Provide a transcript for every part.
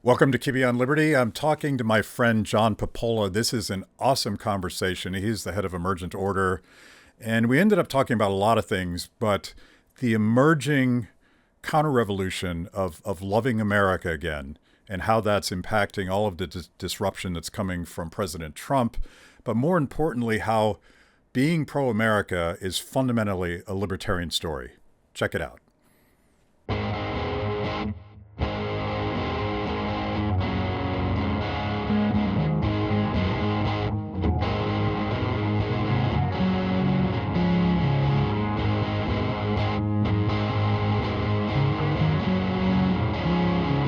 Welcome to Kibbe on Liberty. I'm talking to my friend John Papola. This is an awesome conversation. He's the head of Emergent Order. And we ended up talking about a lot of things, but the emerging counter-revolution of loving America again and how that's impacting all of the disruption that's coming from President Trump. But more importantly, how being pro-America is fundamentally a libertarian story. Check it out.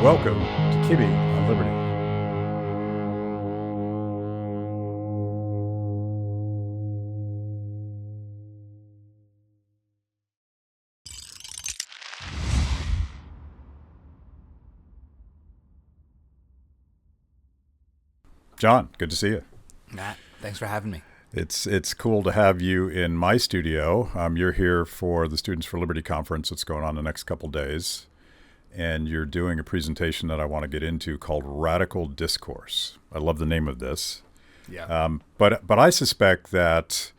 Welcome to Kibbe on Liberty. John, good to see you. Matt, thanks for having me. It's cool to have you in my studio. You're here for the Students for Liberty conference that's going on the next couple days. And you're doing a presentation that I want to get into called Radical Discourse. I love the name of this. Yeah. But I suspect that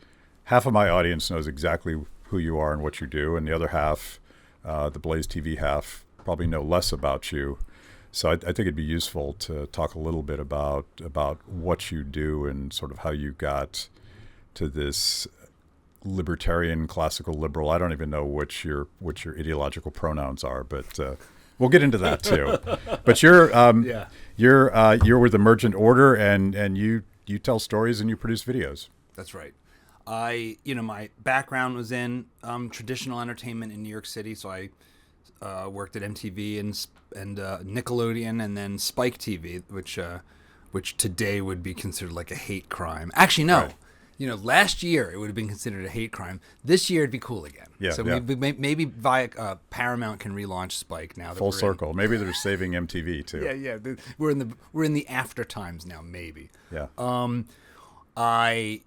half of my audience knows exactly who you are and what you do, and the other half, the BlazeTV half, probably know less about you. So I think it'd be useful to talk a little bit about what you do and sort of how you got to this libertarian, classical liberal. I don't even know what your ideological pronouns are, but we'll get into that too. But you're with Emergent Order, and you tell stories and you produce videos. That's right. My background was in traditional entertainment in New York City, so I worked at MTV and Nickelodeon, and then Spike TV, which today would be considered like a hate crime. Actually, no. Right. Last year it would have been considered a hate crime. This year it'd be cool again. Yeah. So yeah. maybe via Paramount can relaunch Spike now. That Full circle. Maybe they're saving MTV too. Yeah. We're in the after times now. Maybe. Yeah. I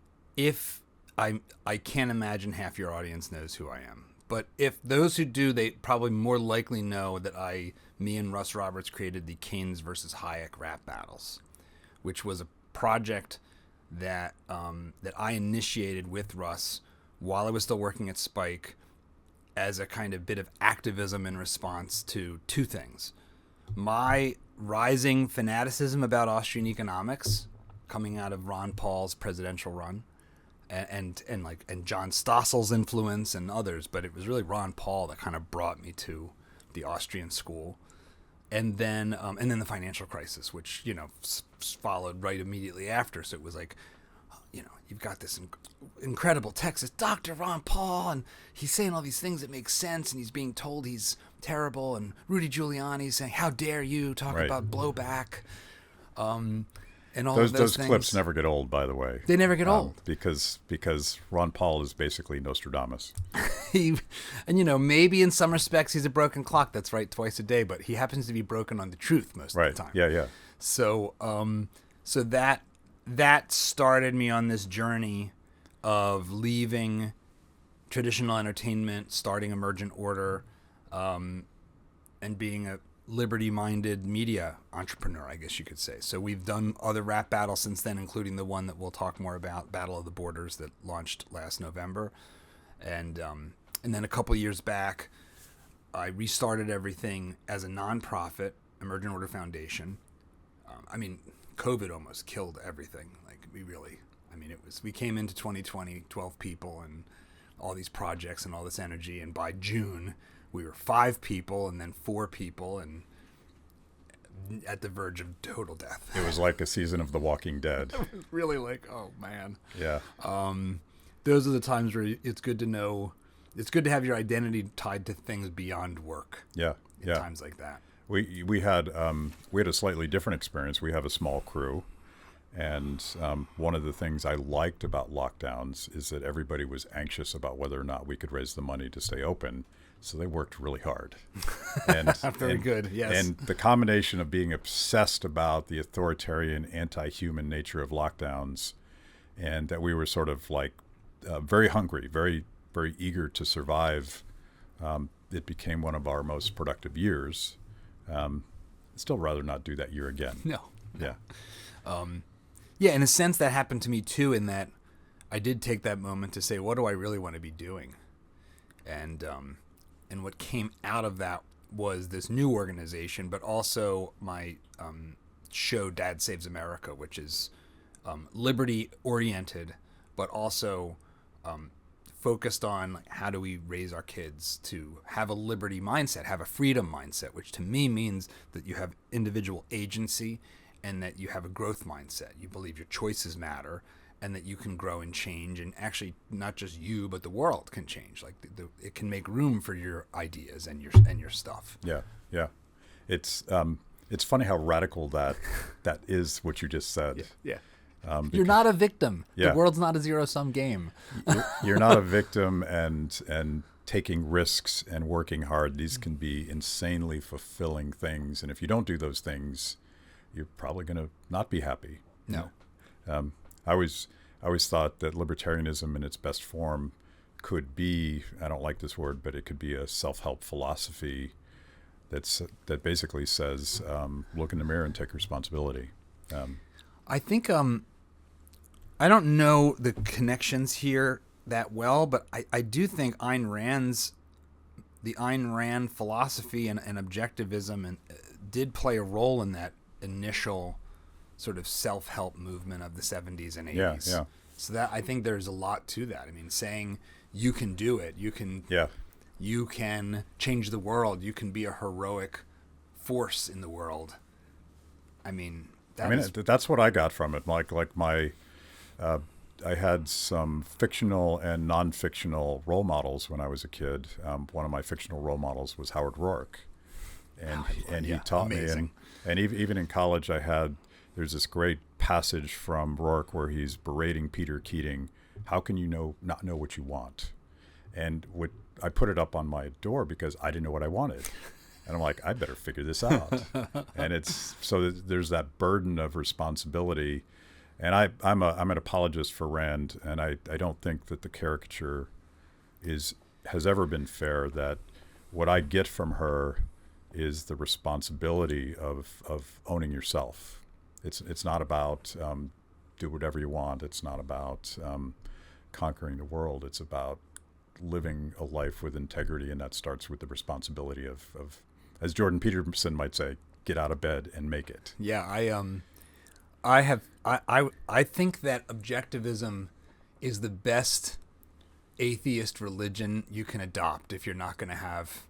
can't imagine half your audience knows who I am. But if those who do, they probably more likely know that me and Russ Roberts created the Keynes versus Hayek rap battles, which was a project that I initiated with Russ while I was still working at Spike as a kind of bit of activism in response to two things. My rising fanaticism about Austrian economics coming out of Ron Paul's presidential run and John Stossel's influence and others, but it was really Ron Paul that kind of brought me to the Austrian school. And then the financial crisis, which, followed right immediately after. So it was like, you've got this incredible Texas Dr. Ron Paul, and he's saying all these things that make sense, and he's being told he's terrible. And Rudy Giuliani's saying, "How dare you talk right. about blowback?" And all those of those clips things never get old, by the way. They never get old because Ron Paul is basically Nostradamus. Maybe in some respects he's a broken clock that's right twice a day, but he happens to be broken on the truth most right. of the time. Yeah. So that started me on this journey of leaving traditional entertainment, starting Emergent Order, and being a liberty-minded media entrepreneur, I guess you could say. So we've done other rap battles since then, including the one that we'll talk more about, Battle of the Borders, that launched last November. And then a couple years back, I restarted everything as a nonprofit, Emergent Order Foundation. COVID almost killed everything. We came into 2020, 12 people and all these projects and all this energy. And by June, we were 5 people and then 4 people and at the verge of total death. It was like a season of The Walking Dead. It was really like, oh man. Yeah. Those are the times where it's good to know, it's good to have your identity tied to things beyond work. Yeah. In times like that. We had a slightly different experience. We have a small crew. And one of the things I liked about lockdowns is that everybody was anxious about whether or not we could raise the money to stay open. So they worked really hard. And, Very good, yes. And the combination of being obsessed about the authoritarian, anti-human nature of lockdowns, and that we were sort of like very hungry, very, very eager to survive, it became one of our most productive years. still rather not do that year again. No. Yeah. Yeah, in a sense, that happened to me too, in that I did take that moment to say, what do I really want to be doing? And what came out of that was this new organization, but also my show, Dad Saves America, which is liberty-oriented, but also focused on like, how do we raise our kids to have a liberty mindset, have a freedom mindset, which to me means that you have individual agency and that you have a growth mindset. You believe your choices matter and that you can grow and change, and actually not just you, but the world can change. Like it can make room for your ideas and your stuff. Yeah, yeah. It's funny how radical that is what you just said. Yeah. You're not a victim. Yeah. The world's not a zero-sum game. You're not a victim, and taking risks and working hard, these can be insanely fulfilling things. And if you don't do those things, you're probably going to not be happy. No. I always thought that libertarianism in its best form could be, I don't like this word, but it could be a self-help philosophy that basically says, look in the mirror and take responsibility. I think I don't know the connections here that well, but I do think the Ayn Rand philosophy and objectivism did play a role in that initial sort of self-help movement of the 70s and 80s. Yeah. So that I think there's a lot to that. I mean, saying you can do it, you can change the world, you can be a heroic force in the world. I mean, that's what I got from it. Like my, I had some fictional and non-fictional role models when I was a kid. One of my fictional role models was Howard Rourke, and he taught amazing. me. And even in college, there's this great passage from Rourke where he's berating Peter Keating. How can you not know what you want? And I put it up on my door because I didn't know what I wanted. And I'm like, I better figure this out. And there's that burden of responsibility. And I'm an apologist for Rand, and I don't think that the caricature has ever been fair. That what I get from her is the responsibility of owning yourself. It's not about do whatever you want. It's not about conquering the world. It's about living a life with integrity, and that starts with the responsibility of as Jordan Peterson might say, get out of bed and make it. Yeah, I think that objectivism is the best atheist religion you can adopt if you're not going to have,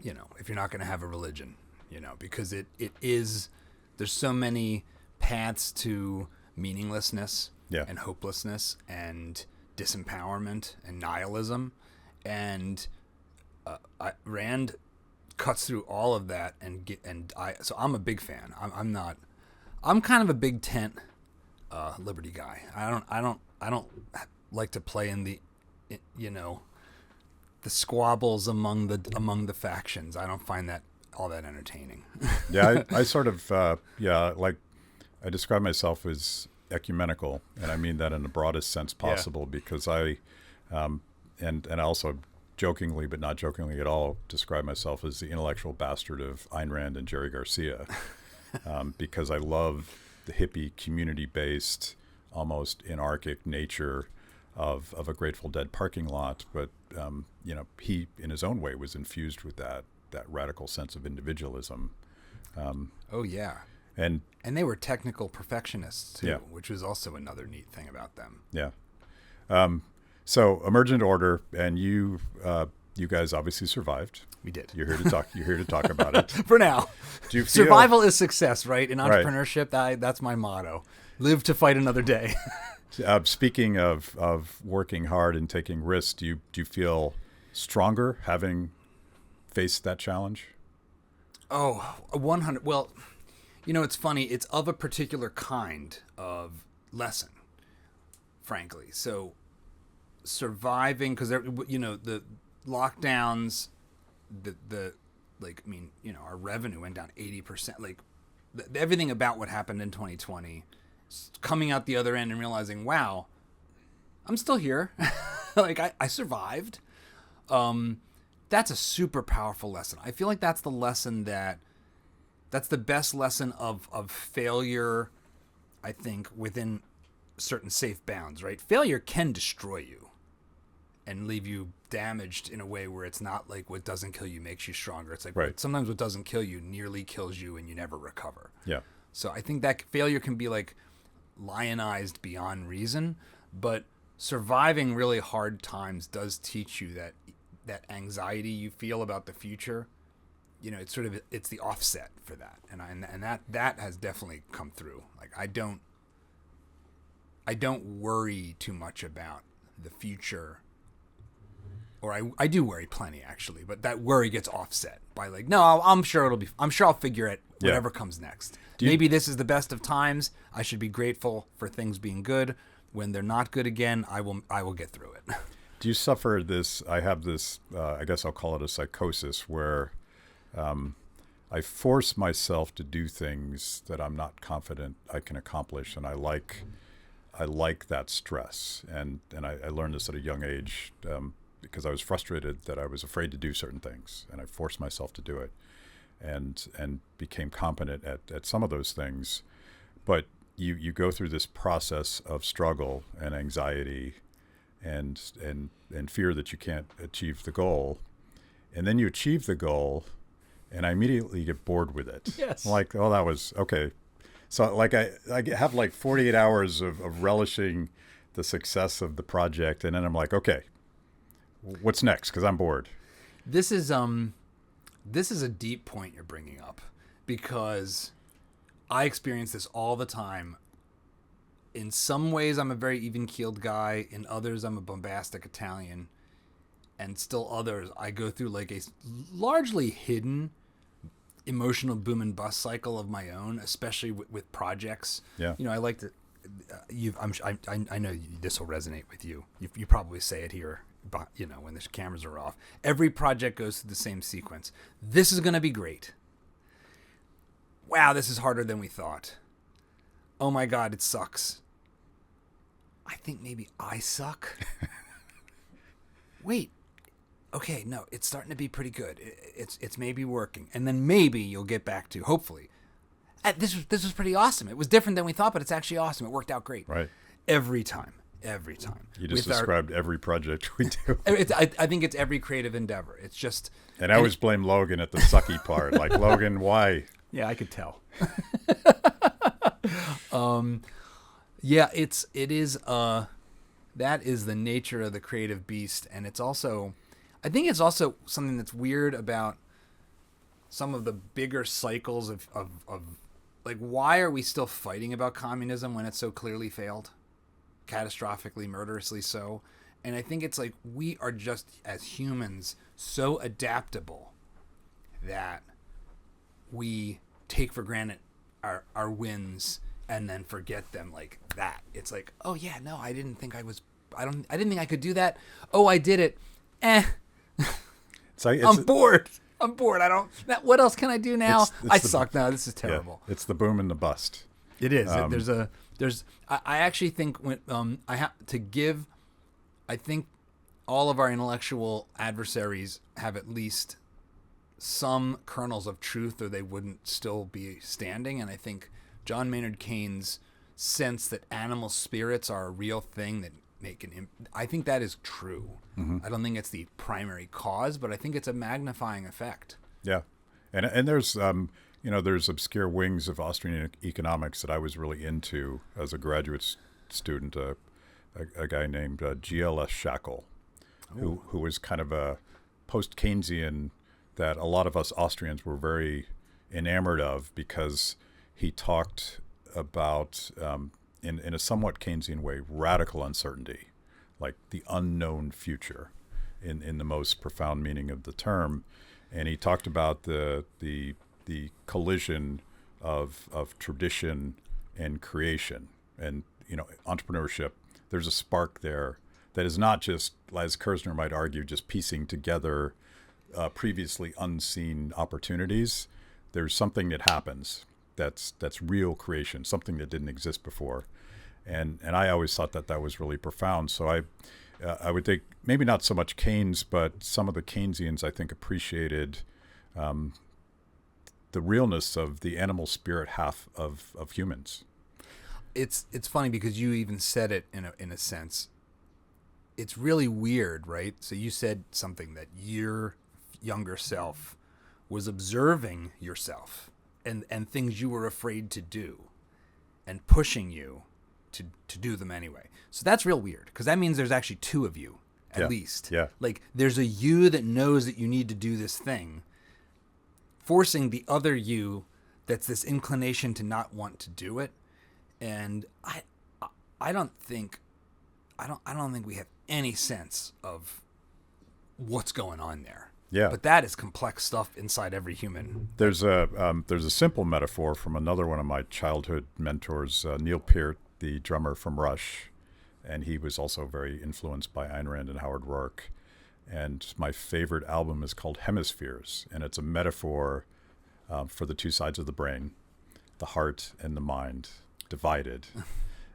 a religion, because it is, there's so many paths to meaninglessness and hopelessness and disempowerment and nihilism, and Rand cuts through all of that so I'm a big fan. I'm kind of a big tent liberty guy. I don't like to play in the squabbles among the factions. I don't find that all that entertaining. Yeah, I sort of like I describe myself as ecumenical, and I mean that in the broadest sense possible, because I and I also jokingly but not jokingly at all describe myself as the intellectual bastard of Ayn Rand and Jerry Garcia. Because I love the hippie, community-based, almost anarchic nature of a Grateful Dead parking lot. But, he, in his own way, was infused with that radical sense of individualism. Oh, yeah. And they were technical perfectionists, too, yeah. which was also another neat thing about them. Yeah. So, Emergent Order, and you guys obviously survived. We did. You're here to talk about it. For now. Do you feel, survival is success, right? In entrepreneurship, that's my motto. Live to fight another day. Speaking of working hard and taking risks, do you feel stronger having faced that challenge? Oh, 100. Well, it's funny. It's of a particular kind of lesson, frankly. So surviving, because the lockdowns, our revenue went down 80%. Like everything about what happened in 2020, coming out the other end and realizing, wow, I'm still here. Like I survived. That's a super powerful lesson. I feel like that's the lesson that That's the best lesson of failure, I think, within certain safe bounds, right? Failure can destroy you and leave you damaged in a way where it's not like what doesn't kill you makes you stronger. It's like sometimes what doesn't kill you nearly kills you and you never recover. Yeah. So I think that failure can be like lionized beyond reason, but surviving really hard times does teach you that anxiety you feel about the future. You know, it's the offset for that, and that has definitely come through. Like I don't worry too much about the future, or I do worry plenty actually, but that worry gets offset by like, no, I'm sure I'll figure it whatever comes next. Maybe this is the best of times. I should be grateful for things being good. When they're not good again, I will get through it. Do you suffer this? I have this. I guess I'll call it a psychosis where. I force myself to do things that I'm not confident I can accomplish, and I like that stress. And I learned this at a young age because I was frustrated that I was afraid to do certain things, and I forced myself to do it, and became competent at some of those things. But you go through this process of struggle and anxiety, and fear that you can't achieve the goal, and then you achieve the goal. And I immediately get bored with it. Yes. I'm like, oh, that was okay. So like I have like 48 hours of relishing the success of the project. And then I'm like, okay, what's next? Because I'm bored. This is a deep point you're bringing up, because I experience this all the time. In some ways, I'm a very even-keeled guy. In others, I'm a bombastic Italian. And still others, I go through like a largely hidden emotional boom and bust cycle of my own, especially with projects. Yeah. You know, I like to. I know this will resonate with you. You probably say it here, but you know, when the cameras are off, every project goes through the same sequence. This is going to be great. Wow, this is harder than we thought. Oh my God, it sucks. I think maybe I suck. Wait. Okay, no, it's starting to be pretty good. It's maybe working, and then maybe you'll get back to, hopefully, this was pretty awesome. It was different than we thought, but it's actually awesome. It worked out great. Right. Every time. You just described every project we do. I think it's every creative endeavor. It's just. And I always blame Logan at the sucky part. Like, Logan, why? Yeah, I could tell. Yeah, it is. That is the nature of the creative beast, and it's also. I think it's also something that's weird about some of the bigger cycles of like, why are we still fighting about communism when it so clearly failed? Catastrophically, murderously so. And I think it's like we are just, as humans, so adaptable that we take for granted our wins and then forget them like that. It's like, oh yeah, no, I didn't think I could do that. Oh, I did it. I'm bored. What else can I do now? I suck now. This is terrible. Yeah, it's the boom and the bust. It is. I actually think when I have to give, I think all of our intellectual adversaries have at least some kernels of truth, or they wouldn't still be standing. And I think John Maynard Keynes' sense that animal spirits are a real thing that I think that is true. Mm-hmm. I don't think it's the primary cause, but I think it's a magnifying effect. Yeah. And there's, there's obscure wings of Austrian economics that I was really into as a graduate student, a guy named G.L.S. Shackle, who was kind of a post-Keynesian that a lot of us Austrians were very enamored of, because he talked about, in a somewhat Keynesian way, radical uncertainty, like the unknown future in the most profound meaning of the term. And he talked about the collision of tradition and creation. And, entrepreneurship, there's a spark there that is not just, as Kerzner might argue, just piecing together previously unseen opportunities. There's something that happens that's real creation, something that didn't exist before. And I always thought that was really profound. So I would think maybe not so much Keynes, but some of the Keynesians I think appreciated the realness of the animal spirit half of humans. It's funny because you even said it in a sense. It's really weird, right? So you said something that your younger self was observing yourself and things you were afraid to do and pushing you to do them anyway. So that's real weird because that means there's actually two of you at least. Yeah. Like there's a you that knows that you need to do this thing, forcing the other you that's this inclination to not want to do it. And I don't think we have any sense of what's going on there. Yeah. But that is complex stuff inside every human. There's a simple metaphor from another one of my childhood mentors, Neil Peart, the drummer from Rush, and he was also very influenced by Ayn Rand and Howard Roark. And my favorite album is called Hemispheres, and it's a metaphor for the two sides of the brain, the heart and the mind, divided.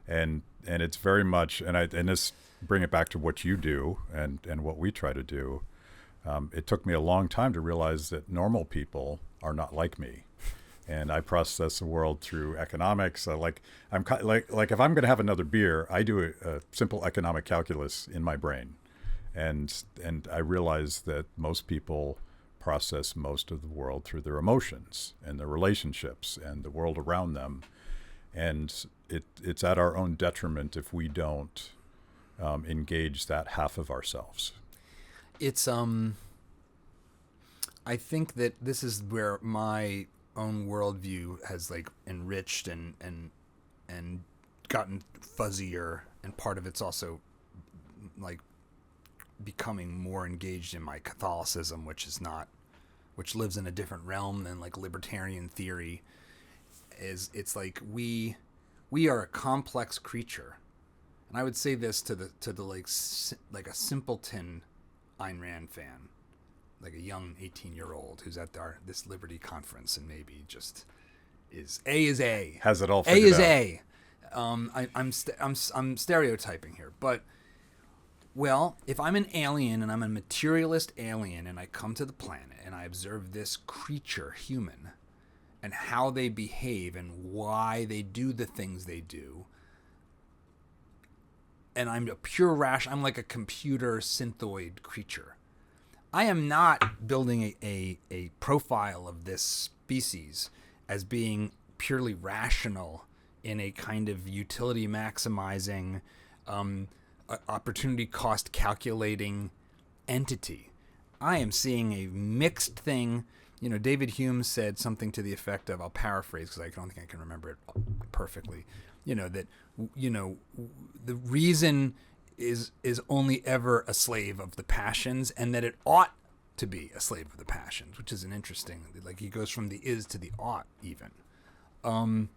and it's very much, and this bring it back to what you do and what we try to do. It took me a long time to realize that normal people are not like me, and I process the world through economics. Like if I'm going to have another beer, I do a simple economic calculus in my brain, and I realize that most people process most of the world through their emotions and their relationships and the world around them, and it's at our own detriment if we don't engage that half of ourselves. It's I think that this is where my own worldview has like enriched and gotten fuzzier, and part of it's also like becoming more engaged in my Catholicism, which lives in a different realm than like libertarian theory. It's like we are a complex creature, and I would say this to the like a simpleton Ayn Rand fan, like a young 18-year-old who's at this Liberty conference and maybe just is A. Has it all A figured is out. A. I'm stereotyping here, but well, if I'm an alien and I'm a materialist alien and I come to the planet and I observe this creature, human, and how they behave and why they do the things they do, and I'm a pure I'm like a computer synthoid creature. I am not building a profile of this species as being purely rational in a kind of utility maximizing, opportunity cost calculating entity. I am seeing a mixed thing. You know, David Hume said something to the effect of, I'll paraphrase because I don't think I can remember it perfectly, that, the reason is only ever a slave of the passions, and that it ought to be a slave of the passions, which is an interesting, like he goes from the is to the ought even. And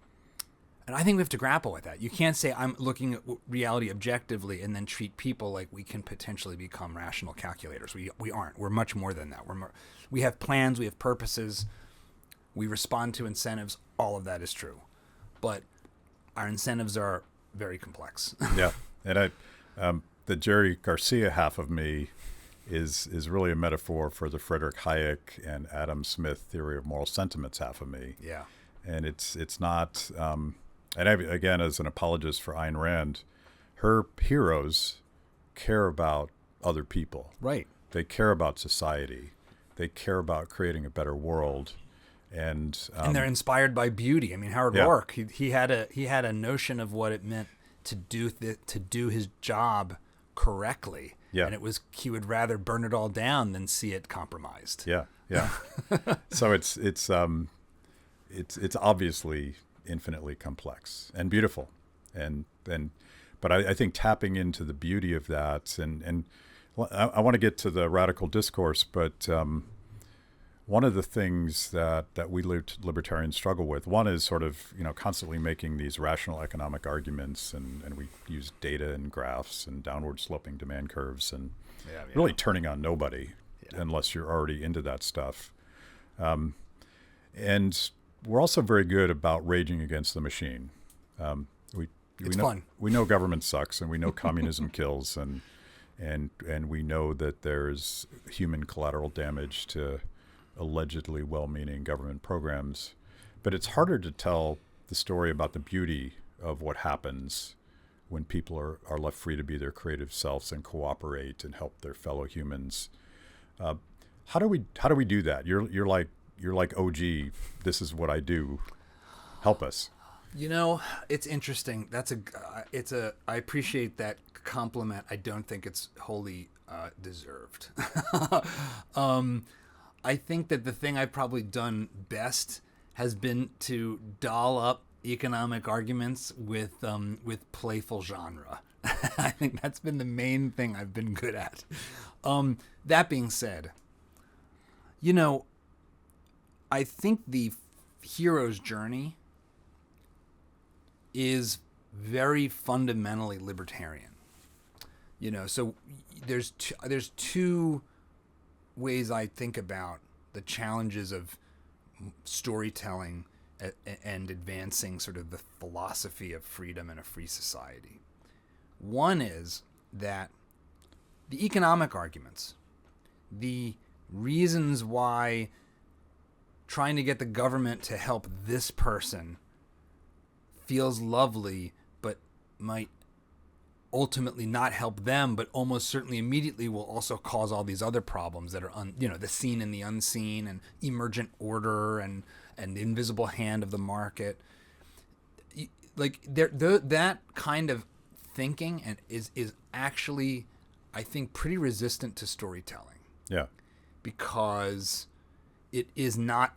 I think we have to grapple with that. You can't say I'm looking at reality objectively and then treat people like we can potentially become rational calculators. We aren't. We're much more than that. We have plans. We have purposes. We respond to incentives. All of that is true. But our incentives are very complex. Yeah. And the Jerry Garcia half of me is really a metaphor for the Frederick Hayek and Adam Smith theory of moral sentiments half of me. Yeah. And it's not... and again, as an apologist for Ayn Rand, her heroes care about other people. Right. They care about society. They care about creating a better world. And they're inspired by beauty. I mean, Howard Roark, he had a notion of what it meant to do his job correctly. Yeah. And he would rather burn it all down than see it compromised. Yeah. Yeah. So it's obviously infinitely complex and beautiful, but I think tapping into the beauty of that, and I want to get to the radical discourse, but one of the things that we libertarians struggle with, one is sort of constantly making these rational economic arguments, and we use data and graphs and downward sloping demand curves, and really turning on nobody unless you're already into that stuff, and we're also very good about raging against the machine. It's fun. We know government sucks, and we know communism kills, and we know that there's human collateral damage to allegedly well-meaning government programs. But it's harder to tell the story about the beauty of what happens when people are left free to be their creative selves and cooperate and help their fellow humans. How do we do that? You're like OG. This is what I do. Help us. It's interesting. I appreciate that compliment. I don't think it's wholly deserved. I think that the thing I've probably done best has been to doll up economic arguments with playful genre. I think that's been the main thing I've been good at. That being said, I think the hero's journey is very fundamentally libertarian. So there's two ways I think about the challenges of storytelling and advancing sort of the philosophy of freedom in a free society. One is that the economic arguments, the reasons why trying to get the government to help this person feels lovely, but might ultimately not help them, but almost certainly immediately will also cause all these other problems that are, the seen and the unseen, and emergent order, and the invisible hand of the market. Like that kind of thinking and is actually, I think, pretty resistant to storytelling. Yeah, because it is not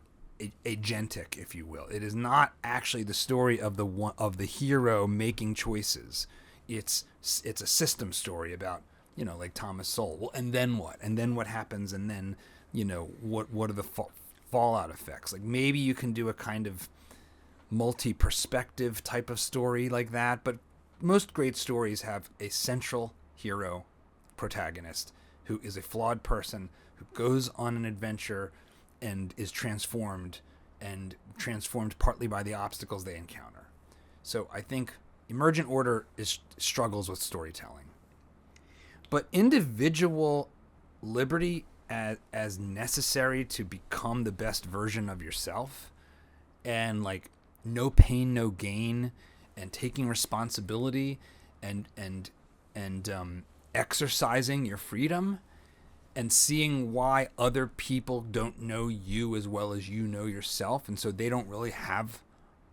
agentic, if you will. It is not actually the story of the hero making choices. It's a system story about, like Thomas Sowell. Well, and then what? And then what happens? And then, what are the fallout effects? Like, maybe you can do a kind of multi-perspective type of story like that, but most great stories have a central hero protagonist who is a flawed person who goes on an adventure and is transformed partly by the obstacles they encounter. So I think Emergent Order struggles with storytelling. But individual liberty as necessary to become the best version of yourself, and like no pain, no gain, and taking responsibility and exercising your freedom, and seeing why other people don't know you as well as you know yourself, and so they don't really have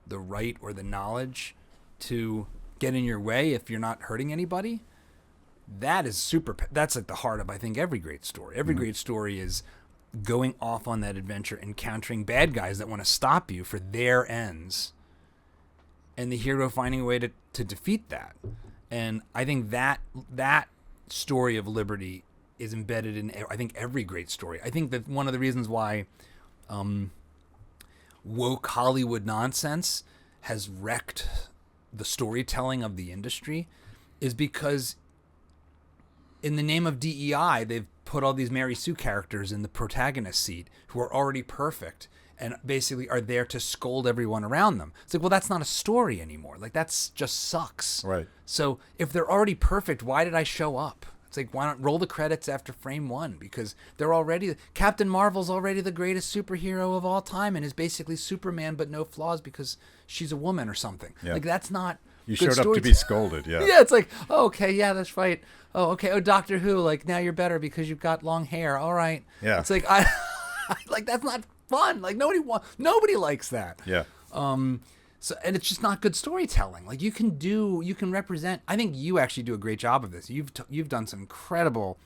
the right or the knowledge to get in your way if you're not hurting anybody. That's at the heart of, I think, every great story. Every great story is going off on that adventure, encountering bad guys that want to stop you for their ends, and the hero finding a way to defeat that. And I think that story of liberty is embedded in, I think, every great story. I think that one of the reasons why woke Hollywood nonsense has wrecked the storytelling of the industry is because in the name of DEI, they've put all these Mary Sue characters in the protagonist seat who are already perfect and basically are there to scold everyone around them. It's like, well, that's not a story anymore. Like, that's just sucks. Right. So if they're already perfect, why did I show up? It's like, why not roll the credits after frame one? Because Captain Marvel's already the greatest superhero of all time and is basically Superman but no flaws because she's a woman or something. Yeah. Like, that's not You showed up to be scolded, yeah. Yeah, it's like, oh, okay, yeah, that's right. Oh, okay, oh, Doctor Who, like, now you're better because you've got long hair. All right. Yeah. It's like, like, that's not fun. Like, nobody likes that. Yeah. So, and it's just not good storytelling. Like, you can represent. I think you actually do a great job of this. You've done some incredible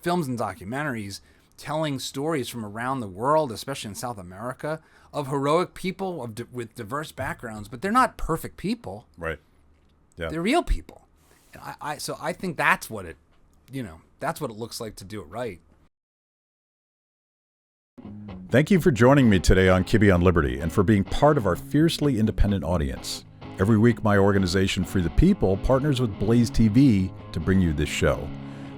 films and documentaries telling stories from around the world, especially in South America, of heroic people with diverse backgrounds, but they're not perfect people. Right. Yeah. They're real people. And so I think that's what it looks like to do it right. Thank you for joining me today on Kibbe on Liberty and for being part of our fiercely independent audience. Every week, my organization, Free the People, partners with BlazeTV to bring you this show.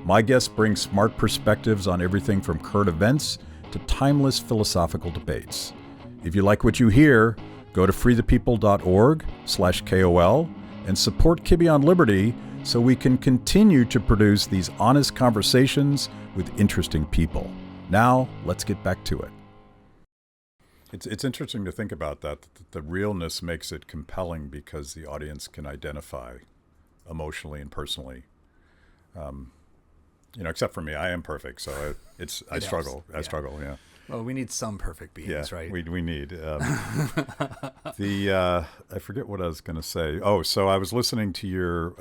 My guests bring smart perspectives on everything from current events to timeless philosophical debates. If you like what you hear, go to freethepeople.org/KOL and support Kibbe on Liberty so we can continue to produce these honest conversations with interesting people. Now, let's get back to it. It's interesting to think about that. The realness makes it compelling because the audience can identify emotionally and personally. Except for me, I am perfect, so I struggle. I struggle. Yeah. Well, we need some perfect beings, right? We need. I forget what I was going to say. Oh, so I was listening to your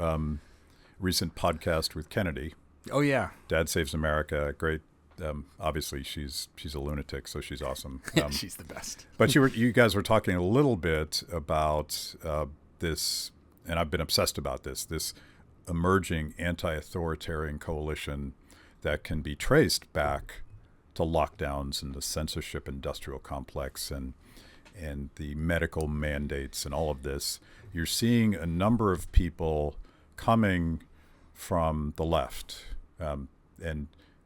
recent podcast with Kennedy. Oh yeah. Dad Saves America. Great. Obviously, she's a lunatic, so she's awesome. She's the best. But you guys were talking a little bit about this, and I've been obsessed about this emerging anti-authoritarian coalition that can be traced back to lockdowns and the censorship industrial complex and the medical mandates and all of this. You're seeing a number of people coming from the left, and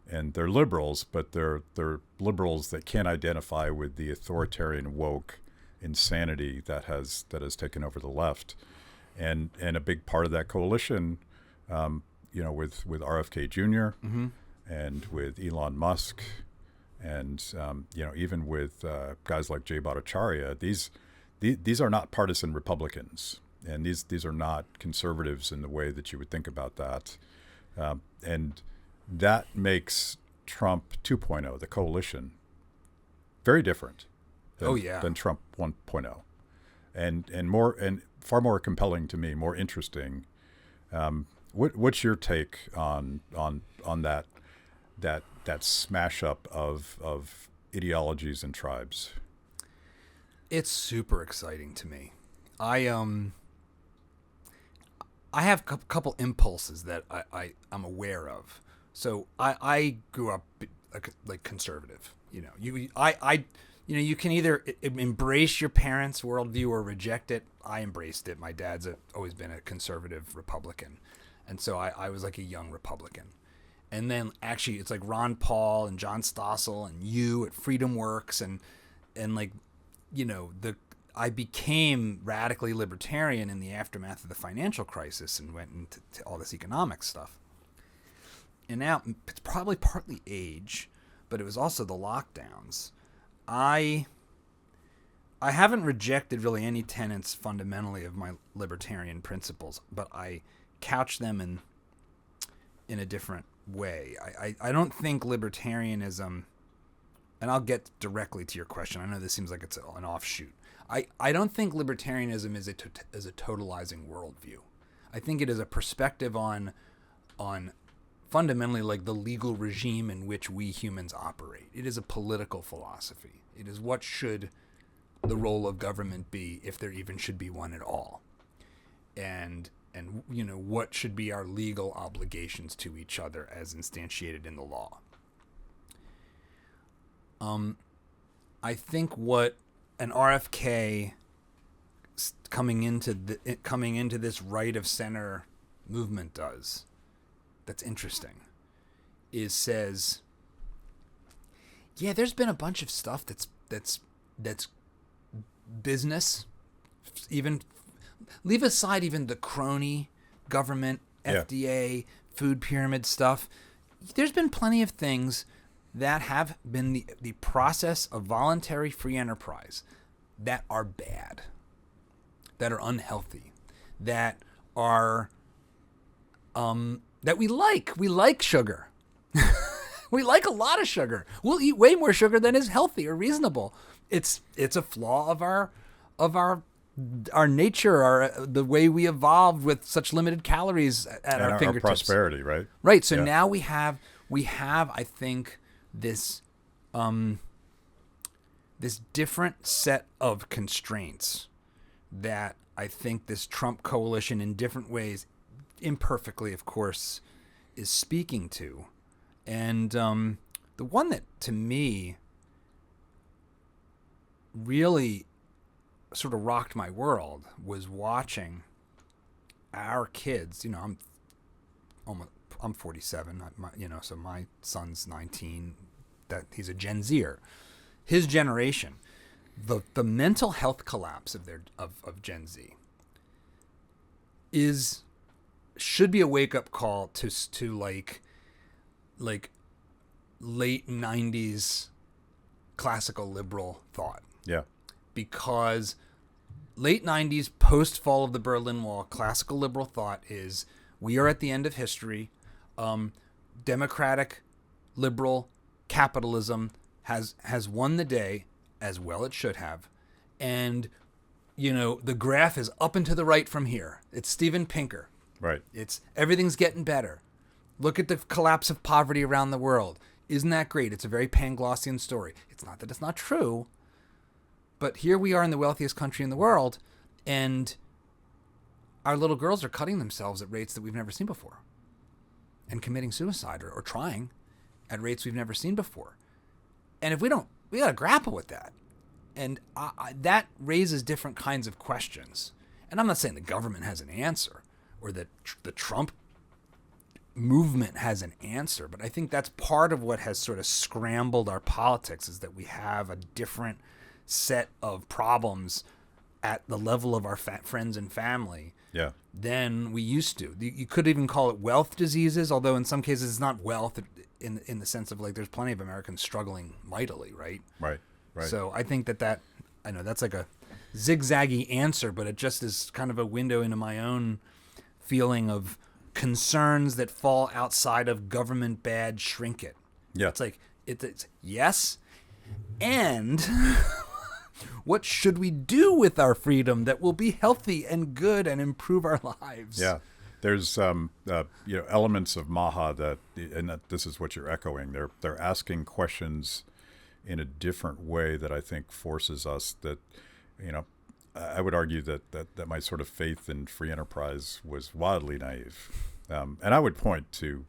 they're liberals, but they're liberals that can't identify with the authoritarian woke insanity that has taken over the left, and a big part of that coalition, with RFK Jr. Mm-hmm. and with Elon Musk, and even with guys like Jay Bhattacharya. These are not partisan Republicans, and these are not conservatives in the way that you would think about that, and that makes Trump 2.0, the coalition, very different than Trump 1.0, and far more compelling to me, more interesting. What's your take on that smash up of ideologies and tribes? It's super exciting to me. I have a couple impulses that I'm aware of. So I grew up like conservative. You can either embrace your parents' worldview or reject it. I embraced it. My dad's always been a conservative Republican, and so I was like a young Republican. And then actually, it's like Ron Paul and John Stossel and you at Freedom Works and I became radically libertarian in the aftermath of the financial crisis and went into all this economic stuff. And now it's probably partly age, but it was also the lockdowns. I haven't rejected really any tenets fundamentally of my libertarian principles, but I couch them in a different way. I don't think libertarianism, and I'll get directly to your question. I know this seems like it's an offshoot. I don't think libertarianism is a totalizing worldview. I think it is a perspective on fundamentally like the legal regime in which we humans operate. It is a political philosophy. It is what should the role of government be, if there even should be one at all, and what should be our legal obligations to each other as instantiated in the law. I think what an RFK coming into this right of center movement does, that's interesting, is says, yeah, there's been a bunch of stuff that's business, even leave aside even the crony government, FDA, food pyramid stuff. There's been plenty of things that have been the process of voluntary free enterprise that are bad, that are unhealthy, that are that we like. We like sugar. We like a lot of sugar. We'll eat way more sugar than is healthy or reasonable. It's a flaw of our nature, the way we evolved with such limited calories at our fingertips. Our prosperity, right? Right. So now we have, I think, this different set of constraints that I think this Trump coalition in different ways, imperfectly, of course, is speaking to. And the one that, to me, really sort of rocked my world was watching our kids. I'm 47, so my son's 19. That he's a Gen Zer. His generation, the mental health collapse of Gen Z should be a wake up call to like late 90s classical liberal thought. Yeah. Because late 90s, post-fall of the Berlin Wall, classical liberal thought is we are at the end of history. Democratic, liberal capitalism has won the day, as well it should have. And, the graph is up and to the right from here. It's Steven Pinker. Right. It's everything's getting better. Look at the collapse of poverty around the world. Isn't that great? It's a very Panglossian story. It's not that it's not true. But here we are in the wealthiest country in the world, and our little girls are cutting themselves at rates that we've never seen before, and committing suicide or trying at rates we've never seen before. And if we got to grapple with that. And that raises different kinds of questions. And I'm not saying the government has an answer or that the Trump movement has an answer, but I think that's part of what has sort of scrambled our politics, is that we have a different set of problems at the level of our friends and family than we used to. You could even call it wealth diseases, although in some cases it's not wealth in the sense of, like, there's plenty of Americans struggling mightily, right? Right. So I think that I know that's like a zigzaggy answer, but it just is kind of a window into my own feeling of concerns that fall outside of government bad, shrink it. Yeah. It's like, it's yes, and what should we do with our freedom that will be healthy and good and improve our lives? Yeah. There's elements of Maha that this is what you're echoing. They're asking questions in a different way that I think forces us that, I would argue that my sort of faith in free enterprise was wildly naive. And I would point to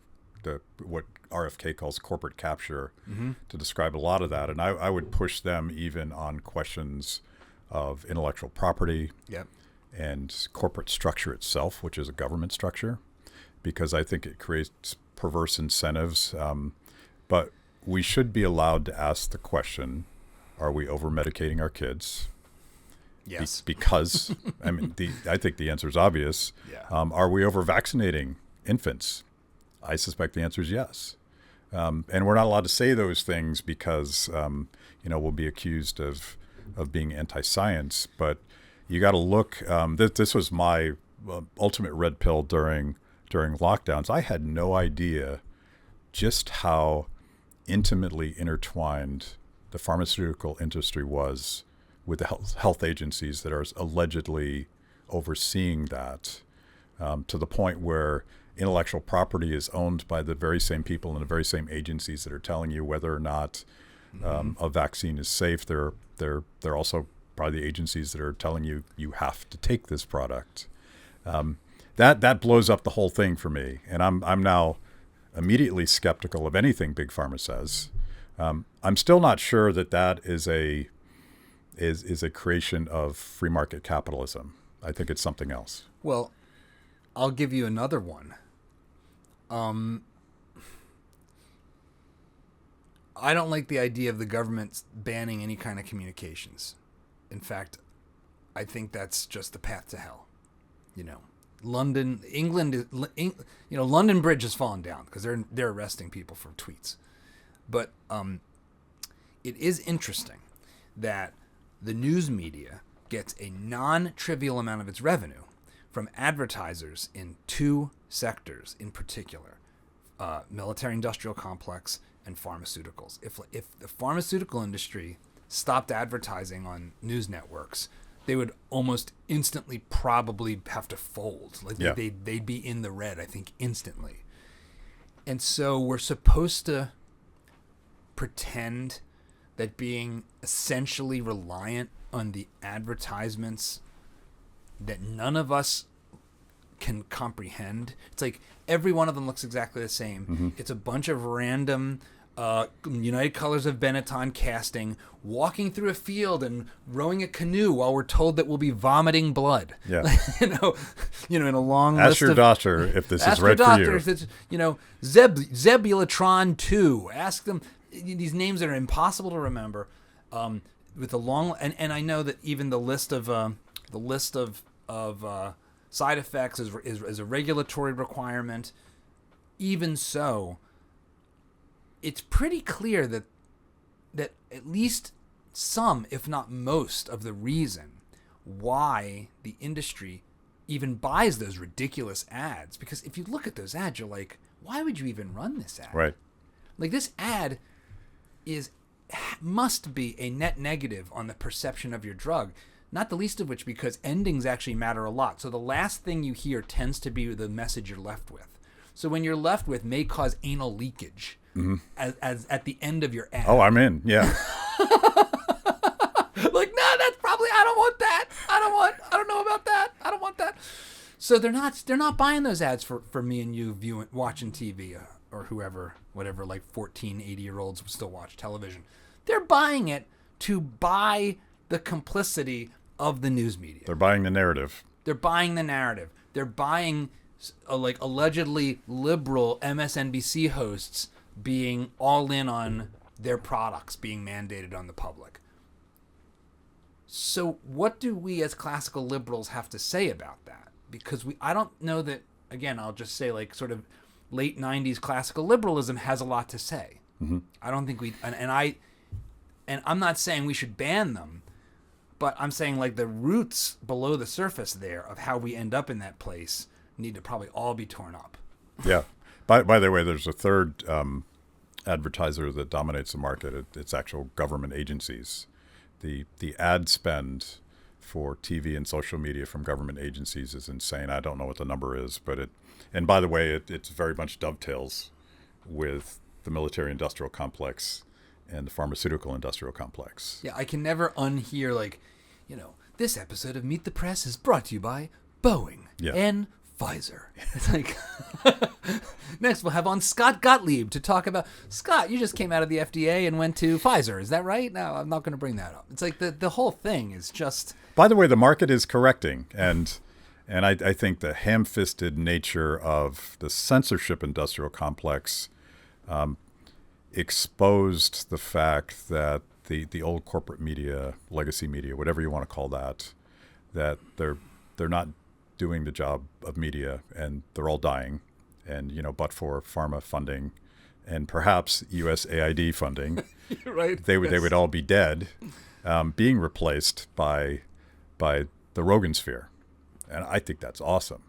what RFK calls corporate capture to describe a lot of that. And I would push them even on questions of intellectual property and corporate structure itself, which is a government structure, because I think it creates perverse incentives. But we should be allowed to ask the question, are we over-medicating our kids? Yes. Because, I think the answer is obvious. Yeah. Are we over-vaccinating infants? I suspect the answer is yes. And we're not allowed to say those things because, we'll be accused of being anti-science. But you got to look. This was my ultimate red pill during lockdowns. I had no idea just how intimately intertwined the pharmaceutical industry was with the health agencies that are allegedly overseeing that, to the point where intellectual property is owned by the very same people and the very same agencies that are telling you whether or not a vaccine is safe. They're also probably the agencies that are telling you have to take this product. That blows up the whole thing for me, and I'm now immediately skeptical of anything Big Pharma says. I'm still not sure that is a creation of free market capitalism. I think it's something else. Well, I'll give you another one. I don't like the idea of the government banning any kind of communications. In fact, I think that's just the path to hell. London Bridge has fallen down because they're arresting people for tweets. But it is interesting that the news media gets a non-trivial amount of its revenue from advertisers in two sectors in particular, military-industrial complex and pharmaceuticals. If the pharmaceutical industry stopped advertising on news networks, they would almost instantly probably have to fold. They'd be in the red, I think, instantly. And so we're supposed to pretend that being essentially reliant on the advertisements that none of us can comprehend. It's like every one of them looks exactly the same. Mm-hmm. It's a bunch of random United Colors of Benetton casting, walking through a field and rowing a canoe while we're told that we'll be vomiting blood. Yeah. in a long ask list your of, doctor if this is right for you. If it's, Zebulatron 2. Ask them these names that are impossible to remember. With a long and I know that even the list of side effects is a regulatory requirement. Even so, it's pretty clear that at least some, if not most, of the reason why the industry even buys those ridiculous ads. Because if you look at those ads, you're like, why would you even run this ad? Right. Like, this ad must be a net negative on the perception of your drug. Not the least of which because endings actually matter a lot. So the last thing you hear tends to be the message you're left with. So when you're left with may cause anal leakage as at the end of your ad. Oh, I'm in. Yeah. Like, no, that's probably, I don't want that. I don't know about that. I don't want that. So they're not buying those ads for me and you watching TV or whatever, like 14, 80-year-olds still watch television. They're buying it to buy the complicity of the news media. They're buying the narrative. They're buying the narrative. They're buying like allegedly liberal MSNBC hosts being all in on their products being mandated on the public. So what do we as classical liberals have to say about that? Because I don't know that, again, I'll just say like sort of late 90s classical liberalism has a lot to say. Mm-hmm. I don't think and I'm not saying we should ban them, but I'm saying like the roots below the surface there of how we end up in that place need to probably all be torn up. Yeah. By the way, there's a third advertiser that dominates the market. It's actual government agencies. The ad spend for TV and social media from government agencies is insane. I don't know what the number is, but and by the way, it's very much dovetails with the military-industrial complex and the pharmaceutical-industrial complex. Yeah, I can never unhear, like, this episode of Meet the Press is brought to you by Boeing and Pfizer. It's like, next we'll have on Scott Gottlieb to talk about, Scott, you just came out of the FDA and went to Pfizer. Is that right? No, I'm not going to bring that up. It's like the whole thing is just... By the way, the market is correcting, and I think the ham-fisted nature of the censorship industrial complex exposed the fact that the old corporate media, legacy media, whatever you want to call that they're not doing the job of media, and they're all dying. And but for pharma funding and perhaps USAID funding, right, they would all be dead, being replaced by the Rogan sphere. And I think that's awesome.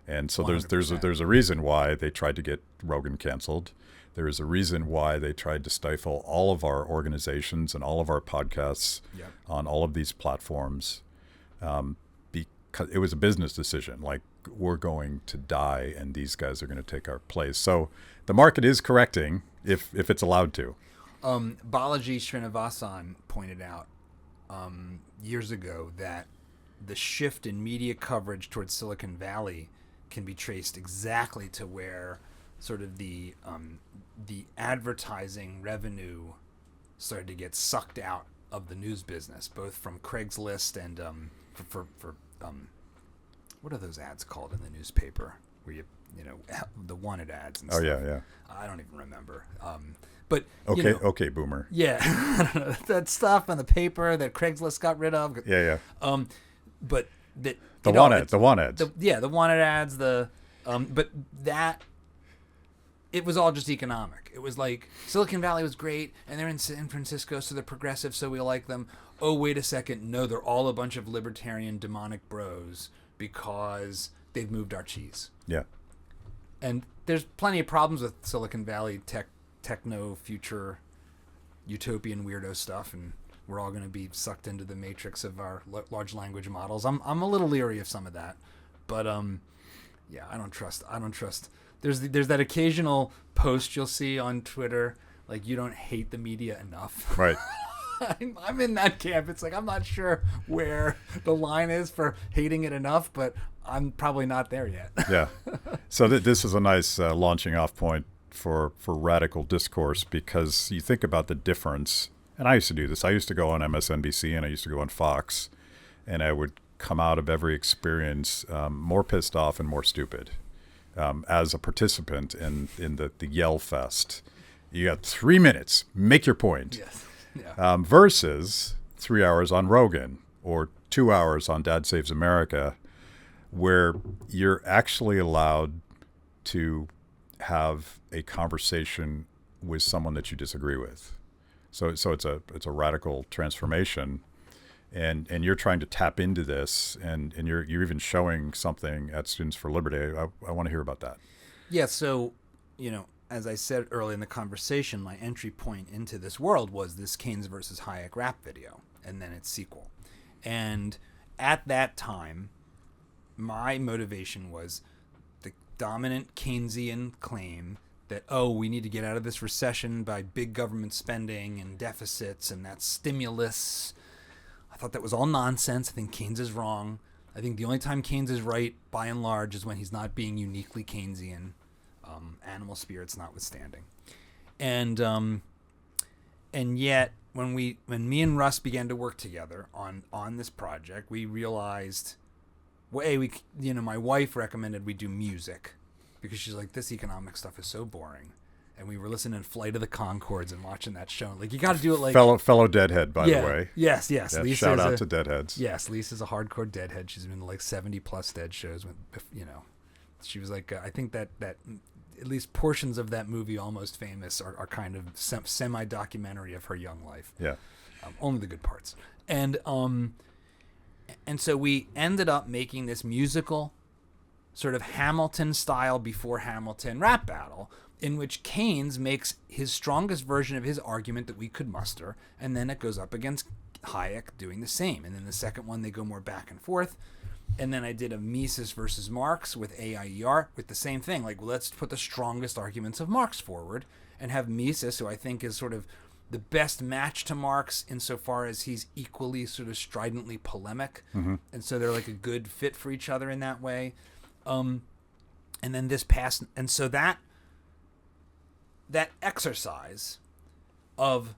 And so there's a reason why they tried to get Rogan canceled. There is a reason why they tried to stifle all of our organizations and all of our podcasts on all of these platforms, because it was a business decision. Like, we're going to die, and these guys are going to take our place. So the market is correcting if it's allowed to. Balaji Srinivasan pointed out years ago that the shift in media coverage towards Silicon Valley can be traced exactly to where sort of the advertising revenue started to get sucked out of the news business, both from Craigslist and for what are those ads called in the newspaper where the wanted ads and stuff. Yeah. I don't even remember. But okay, boomer. Yeah, I don't know, that stuff on the paper that Craigslist got rid of. Yeah. But that the want ads. The wanted ads. But that it was all just economic. It was like Silicon Valley was great, and they're in San Francisco, so they're progressive, so we like them. Oh, wait a second, no, they're all a bunch of libertarian demonic bros because they've moved our cheese. Yeah. And there's plenty of problems with Silicon Valley techno future utopian weirdo stuff, and we're all going to be sucked into the matrix of our large language models. I'm a little leery of some of that, but yeah, I don't trust. There's that occasional post you'll see on Twitter, like, you don't hate the media enough. Right. I'm in that camp. It's like, I'm not sure where the line is for hating it enough, but I'm probably not there yet. Yeah. So this is a nice launching off point for radical discourse, because you think about the difference. And I used to do this. I used to go on MSNBC and I used to go on Fox, and I would come out of every experience more pissed off and more stupid as a participant in the yell fest. You got 3 minutes, make your point. Yes. Yeah. Versus 3 hours on Rogan or 2 hours on Dad Saves America, where you're actually allowed to have a conversation with someone that you disagree with. So it's a radical transformation, and you're trying to tap into this, and you're even showing something at Students for Liberty. I want to hear about that. Yeah. So, as I said early in the conversation, my entry point into this world was this Keynes versus Hayek rap video, and then its sequel. And at that time, my motivation was the dominant Keynesian claim that, we need to get out of this recession by big government spending and deficits, and that's stimulus. I thought that was all nonsense. I think Keynes is wrong. I think the only time Keynes is right, by and large, is when he's not being uniquely Keynesian, animal spirits notwithstanding. And yet, when me and Russ began to work together on this project, we realized, my wife recommended we do music, because she's like, this economic stuff is so boring. And we were listening to Flight of the Conchords and watching that show. Like, you got to do it like... Fellow Deadhead, by the way. Yes. Yeah, shout out to Deadheads. Yes, Lisa's a hardcore Deadhead. She's been to like 70-plus Dead shows. She was like, I think that at least portions of that movie, Almost Famous, are kind of semi-documentary of her young life. Yeah. Only the good parts. And so we ended up making this musical sort of Hamilton-style before Hamilton rap battle, in which Keynes makes his strongest version of his argument that we could muster, and then it goes up against Hayek doing the same. And then the second one, they go more back and forth. And then I did a Mises versus Marx with AIER with the same thing. Like, well, let's put the strongest arguments of Marx forward and have Mises, who I think is sort of the best match to Marx insofar as he's equally sort of stridently polemic. Mm-hmm. And so they're like a good fit for each other in that way. And then this past, and so that exercise of,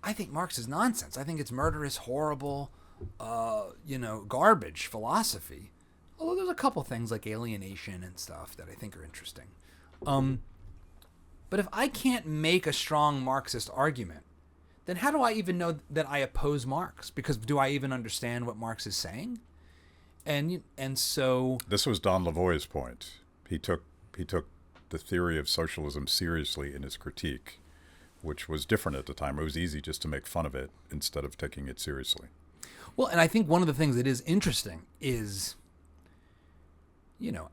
I think Marx is nonsense. I think it's murderous, horrible, garbage philosophy. Although there's a couple things like alienation and stuff that I think are interesting. But if I can't make a strong Marxist argument, then how do I even know that I oppose Marx? Because do I even understand what Marx is saying? And so this was Don Lavoie's point. He took the theory of socialism seriously in his critique, which was different at the time. It was easy just to make fun of it instead of taking it seriously. Well, and I think one of the things that is interesting is,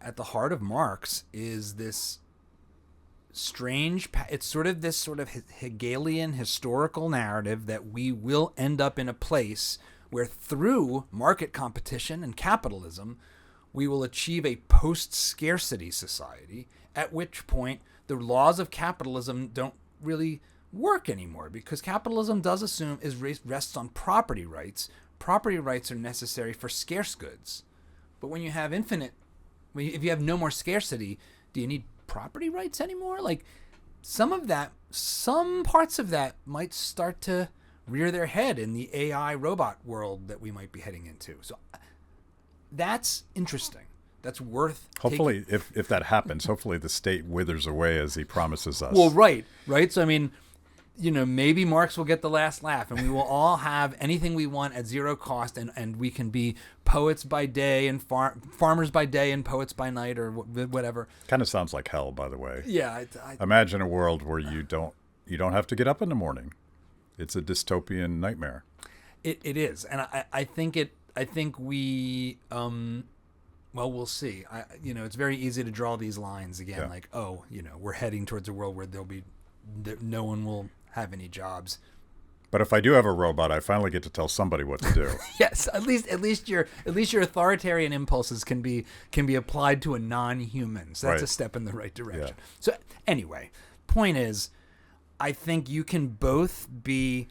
at the heart of Marx is this strange, it's sort of this sort of Hegelian historical narrative that we will end up in a place where through market competition and capitalism, we will achieve a post-scarcity society, at which point the laws of capitalism don't really work anymore, because capitalism does assume rests on property rights. Property rights are necessary for scarce goods. But when you have if you have no more scarcity, do you need property rights anymore? Like, some parts of that might start to rear their head in the AI robot world that we might be heading into. So that's interesting. That's worth hopefully taking. If that happens, hopefully the state withers away as he promises us. Well, right. So I mean, maybe Marx will get the last laugh, and we will all have anything we want at zero cost, and we can be poets by day and farmers by day and poets by night, or whatever. Kind of sounds like hell, by the way. Yeah. Imagine a world where you don't have to get up in the morning. It's a dystopian nightmare. It is, and I think we well, we'll see. It's very easy to draw these lines again, yeah. like, we're heading towards a world where no one will have any jobs. But if I do have a robot, I finally get to tell somebody what to do. Yes, at least your authoritarian impulses can be applied to a non-human. So that's right. A step in the right direction. Yeah. So anyway, point is, I think you can both be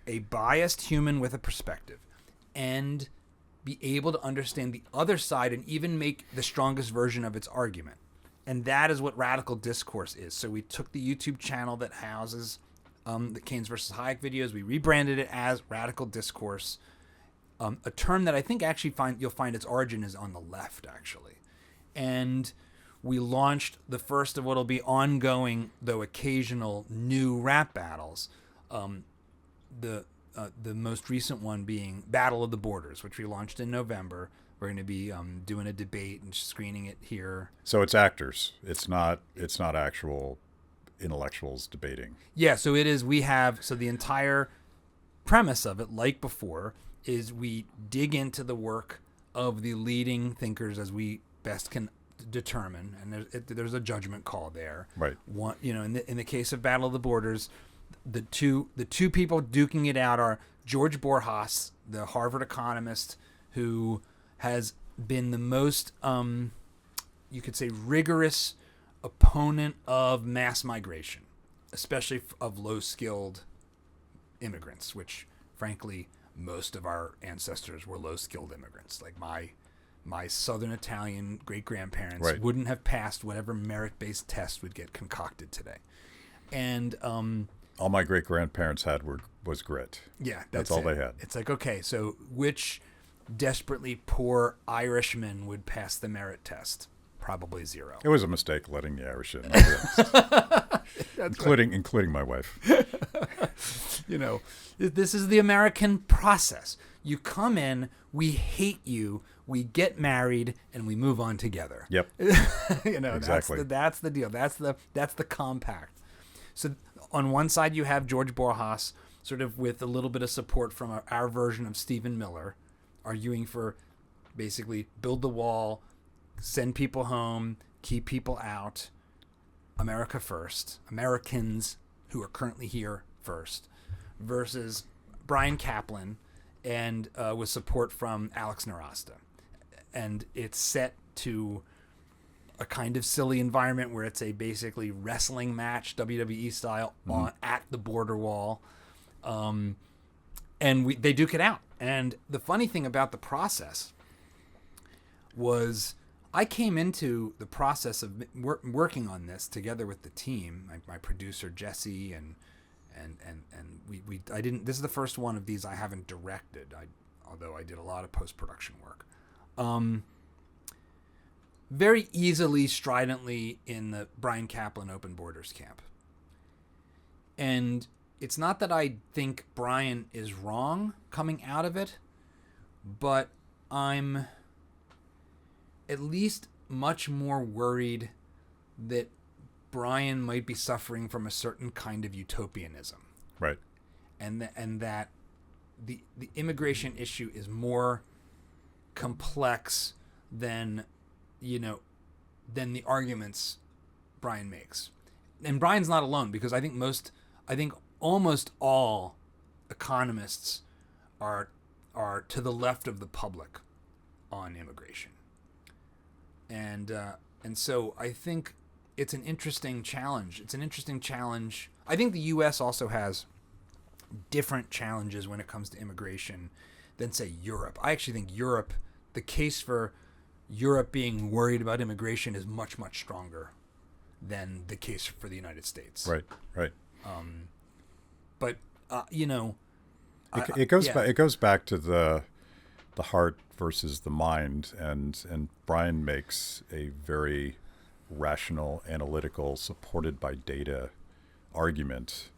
a biased human with a perspective and be able to understand the other side and even make the strongest version of its argument. And that is what radical discourse is. So we took the YouTube channel that houses the Keynes versus Hayek videos. We rebranded it as Radical Discourse, a term that I think actually you'll find its origin is on the left, actually. And we launched the first of what will be ongoing, though occasional, new rap battles. The most recent one being Battle of the Borders, which we launched in November. We're going to be doing a debate and screening it here. So it's actors. It's not actual intellectuals debating. Yeah, so it is. So the entire premise of it, like before, is we dig into the work of the leading thinkers as we best can determine, and there's a judgment call there. Right. One, in the case of Battle of the Borders, the two people duking it out are George Borjas, the Harvard economist, who has been the most, you could say, rigorous opponent of mass migration, especially of low-skilled immigrants, which, frankly, most of our ancestors were low-skilled immigrants. Like my Southern Italian great-grandparents Right. wouldn't have passed whatever merit-based test would get concocted today. And all my great-grandparents had was grit. yeah, That's all they had. It's like, okay, so which desperately poor Irishman would pass the merit test? Probably zero. It was a mistake letting the Irish in, including my wife. This is the American process. You come in, we hate you, we get married, and we move on together. Yep. Exactly. That's the deal. That's the compact. So on one side you have George Borjas, sort of with a little bit of support from our version of Stephen Miller, arguing for basically build the wall, send people home, keep people out, America first, Americans who are currently here first, versus Brian Kaplan and with support from Alex Nowrasteh. And it's set to a kind of silly environment where it's a basically wrestling match, WWE style, at the border wall. And they duke it out. And the funny thing about the process was I came into the process of working on this together with the team, my producer Jesse, and I didn't. This is the first one of these I haven't directed. Although I did a lot of post-production work. Very easily, stridently in the Brian Kaplan Open Borders camp. And it's not that I think Brian is wrong coming out of it, but I'm at least much more worried that Brian might be suffering from a certain kind of utopianism. Right. And that the immigration issue is more complex than the arguments Brian makes. And Brian's not alone, because I think almost all economists are to the left of the public on immigration. And so I think it's an interesting challenge. I think the U.S. also has different challenges when it comes to immigration than, say, Europe. I actually think the case for Europe being worried about immigration is much, much stronger than the case for the United States. Right. But it goes back to the heart versus the mind, and Brian makes a very rational, analytical, supported by data argument.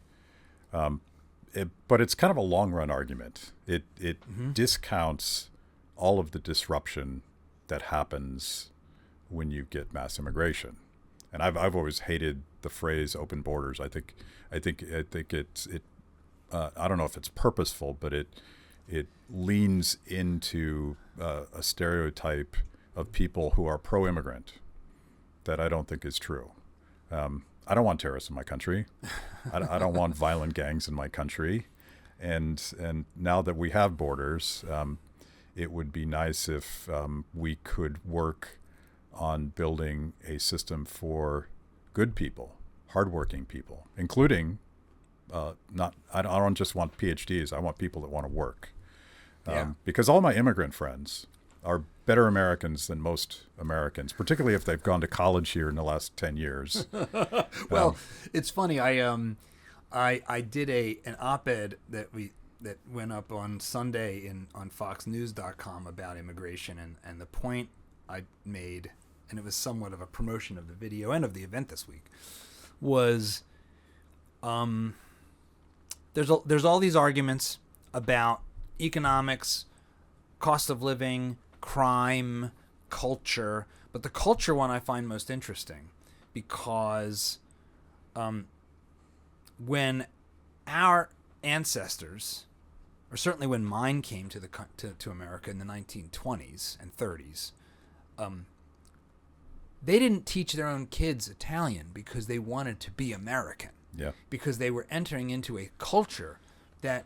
But it's kind of a long run argument. It discounts all of the disruption that happens when you get mass immigration. And I've always hated the phrase open borders. I think it's I don't know if it's purposeful, but it leans into a stereotype of people who are pro-immigrant that I don't think is true. I don't want terrorists in my country. I don't want violent gangs in my country. And now that we have borders, it would be nice if we could work on building a system for good people, hardworking people, including I don't just want PhDs. I want people that want to work. Because all my immigrant friends are better Americans than most Americans, particularly if they've gone to college here in the last 10 years. Well, it's funny. I did an op-ed that went up on Sunday on FoxNews.com about immigration, and the point I made, and it was somewhat of a promotion of the video and of the event this week, was there's all these arguments about economics, cost of living, crime, culture, but the culture one I find most interesting because when our ancestors, or certainly when mine came to America in the 1920s and 30s, they didn't teach their own kids Italian because they wanted to be American. Yeah. Because they were entering into a culture that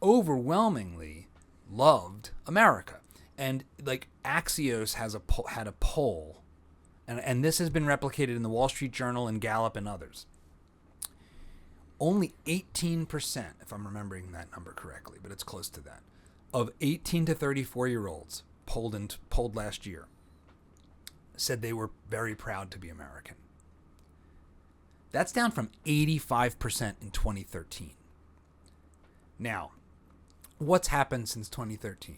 overwhelmingly loved America. And like Axios had a poll, and this has been replicated in the Wall Street Journal and Gallup and others. Only 18%, if I'm remembering that number correctly, but it's close to that, of 18 to 34-year-olds polled last year said they were very proud to be American. That's down from 85% in 2013. Now, what's happened since 2013?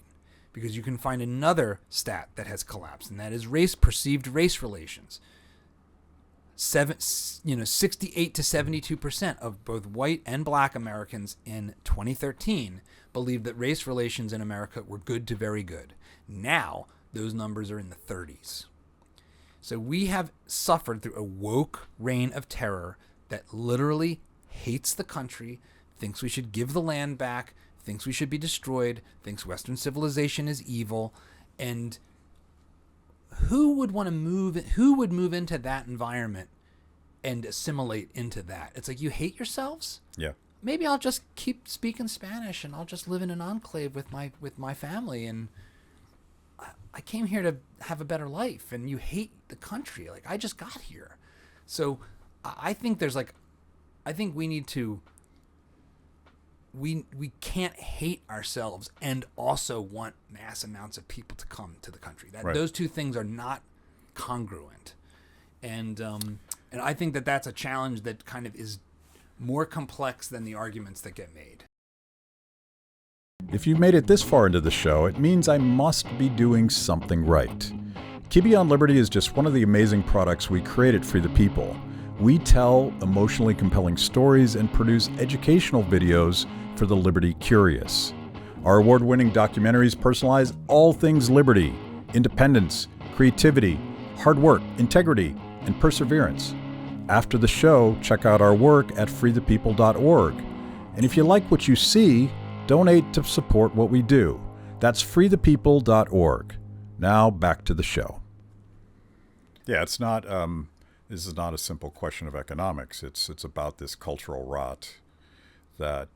Because you can find another stat that has collapsed, and that is perceived race relations. 68 to 72% of both white and black Americans in 2013 believed that race relations in America were good to very good. Now, those numbers are in the 30s. So we have suffered through a woke reign of terror that literally hates the country, thinks we should give the land back, thinks we should be destroyed, thinks Western civilization is evil, and who would move into that environment and assimilate into that? It's like, you hate yourselves? Yeah. Maybe I'll just keep speaking Spanish and I'll just live in an enclave with my family, and I came here to have a better life, and you hate the country. Like, I just got here. So I think we need to, we can't hate ourselves and also want mass amounts of people to come to the country. Right. Those two things are not congruent. And I think that that's a challenge that kind of is more complex than the arguments that get made. If you made it this far into the show, it means I must be doing something right. Kibbe on Liberty is just one of the amazing products we create at Free the People. We tell emotionally compelling stories and produce educational videos for the liberty curious. Our award-winning documentaries personalize all things liberty, independence, creativity, hard work, integrity, and perseverance. After the show, check out our work at freethepeople.org. And if you like what you see, donate to support what we do. That's freethepeople.org. Now back to the show. Yeah, it's not. This is not a simple question of economics. It's about this cultural rot that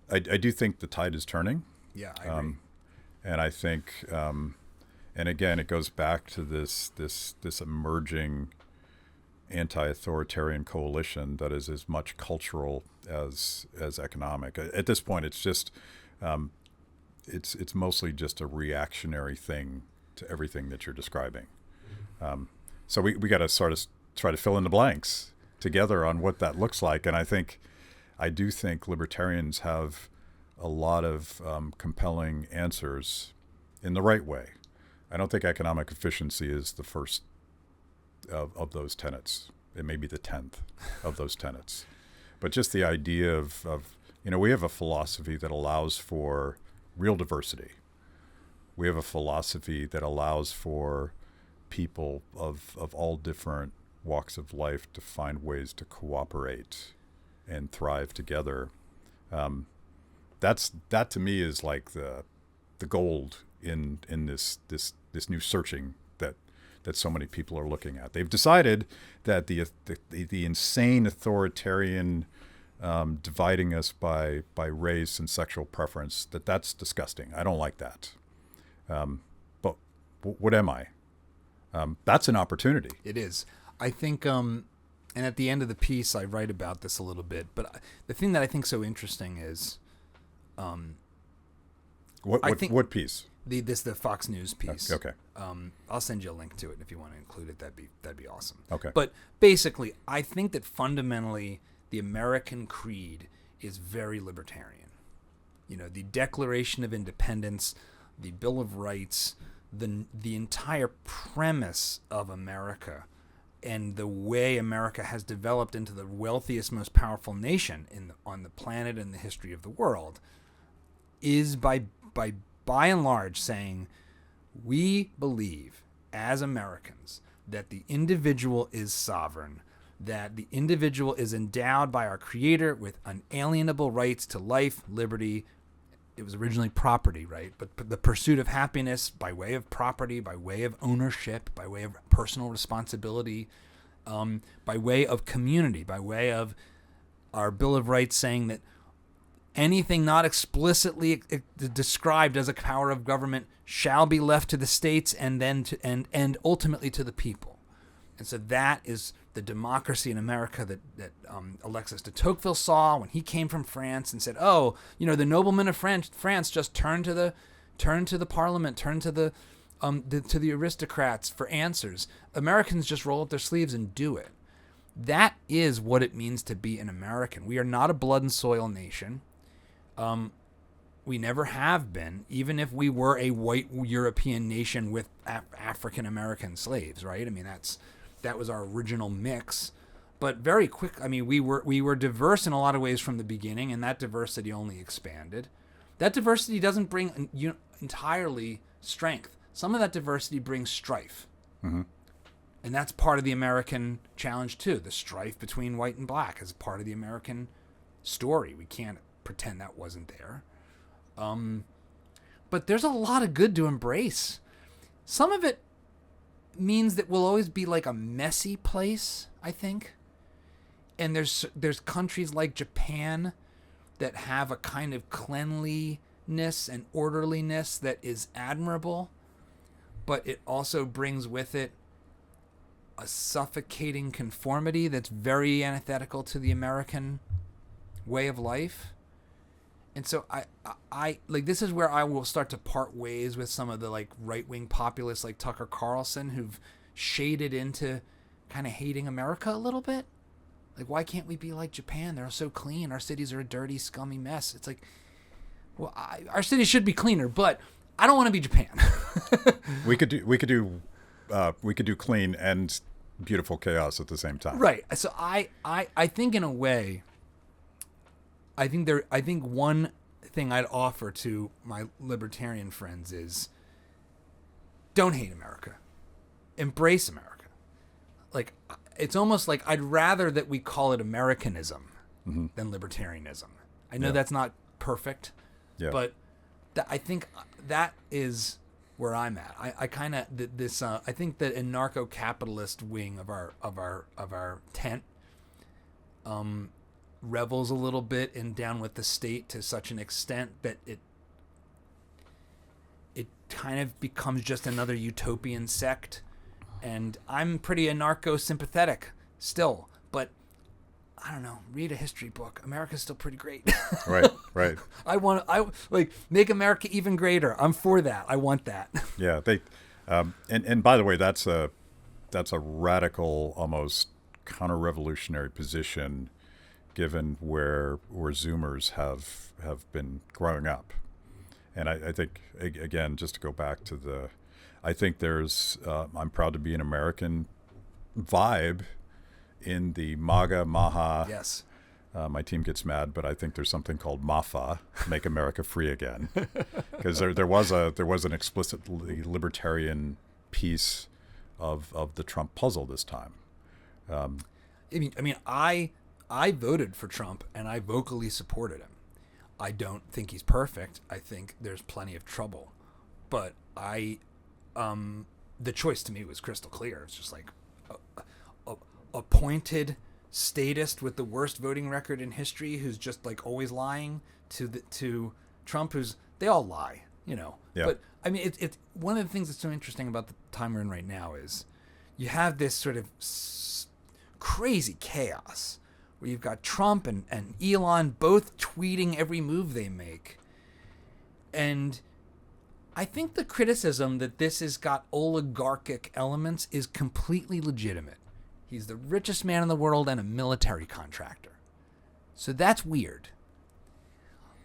I do think the tide is turning. Yeah, I agree. And I think, and again, it goes back to this emerging anti-authoritarian coalition that is as much cultural as economic. At this point, it's just it's mostly just a reactionary thing to everything that you're describing. So we got to sort of try to fill in the blanks together on what that looks like. And I do think libertarians have a lot of compelling answers in the right way. I don't think economic efficiency is the first of those tenets. It may be the 10th of those tenets. But just the idea of we have a philosophy that allows for real diversity. We have a philosophy that allows for people of all different walks of life to find ways to cooperate and thrive together. That to me is like the gold in this new searching that so many people are looking at. They've decided that the insane authoritarian dividing us by race and sexual preference, that's disgusting. I don't like that. But what am I? That's an opportunity. It is. I think, and at the end of the piece, I write about this a little bit. But the thing that I think so interesting is, what piece? The Fox News piece. Okay. I'll send you a link to it if you want to include it. That'd be awesome. Okay. But basically, I think that fundamentally the American creed is very libertarian. The Declaration of Independence, the Bill of Rights, the entire premise of America, and the way America has developed into the wealthiest, most powerful nation on the planet and the history of the world, is by and large saying, we believe as Americans that the individual is sovereign, that the individual is endowed by our Creator with unalienable rights to life, liberty. It was originally property, right? But the pursuit of happiness by way of property, by way of ownership, by way of personal responsibility, by way of community, by way of our Bill of Rights saying that anything not explicitly described as a power of government shall be left to the states and then and ultimately to the people. And so that is the democracy in America that Alexis de Tocqueville saw when he came from France and said, "Oh, the noblemen of France just turn to the parliament, turn to the aristocrats for answers. Americans just roll up their sleeves and do it." That is what it means to be an American. We are not a blood and soil nation. We never have been, even if we were a white European nation with African American slaves, right? I mean, that was our original mix. But very quick, I mean, we were diverse in a lot of ways from the beginning, and that diversity only expanded. That diversity doesn't bring entirely strength. Some of that diversity brings strife. Mm-hmm. And that's part of the American challenge, too. The strife between white and black is part of the American story. We can't pretend that wasn't there. But there's a lot of good to embrace. Some of it means that we'll always be like a messy place, I think. And there's countries like Japan that have a kind of cleanliness and orderliness that is admirable, but it also brings with it a suffocating conformity that's very antithetical to the American way of life. And so I like, this is where I will start to part ways with some of the like right-wing populists like Tucker Carlson, who've shaded into kind of hating America a little bit. Like, why can't we be like Japan? They're so clean. Our cities are a dirty, scummy mess. It's like, well, our cities should be cleaner, but I don't want to be Japan. We could do clean and beautiful chaos at the same time. Right. So I think in a way, I think one thing I'd offer to my libertarian friends is don't hate America. Embrace America. Like, it's almost like I'd rather that we call it Americanism than libertarianism. I know that's not perfect, but I think that is where I'm at. I kind of this. I think that anarcho-capitalist wing of our tent revels a little bit in down with the state to such an extent that it kind of becomes just another utopian sect. And I'm pretty anarcho-sympathetic still, but I don't know. Read a history book. America's still pretty great. Right. I like make America even greater. I'm for that. I want that. Yeah. And by the way, that's a radical, almost counter-revolutionary position, given where Zoomers have been growing up. And I think, again, just to go back to I think there's I'm proud to be an American vibe in the MAGA, Maha. Yes. My team gets mad, but I think there's something called MAFA, Make America Free Again, because there was an explicitly libertarian piece of the Trump puzzle this time. I voted for Trump and I vocally supported him. I don't think he's perfect. I think there's plenty of trouble, but the choice to me was crystal clear. It's just like a pointed statist with the worst voting record in history, who's just like always lying to Trump, they all lie, Yeah. But I mean, it's one of the things that's so interesting about the time we're in right now is you have this sort of crazy chaos where you've got Trump and Elon both tweeting every move they make. And I think the criticism that this has got oligarchic elements is completely legitimate. He's the richest man in the world and a military contractor. So that's weird.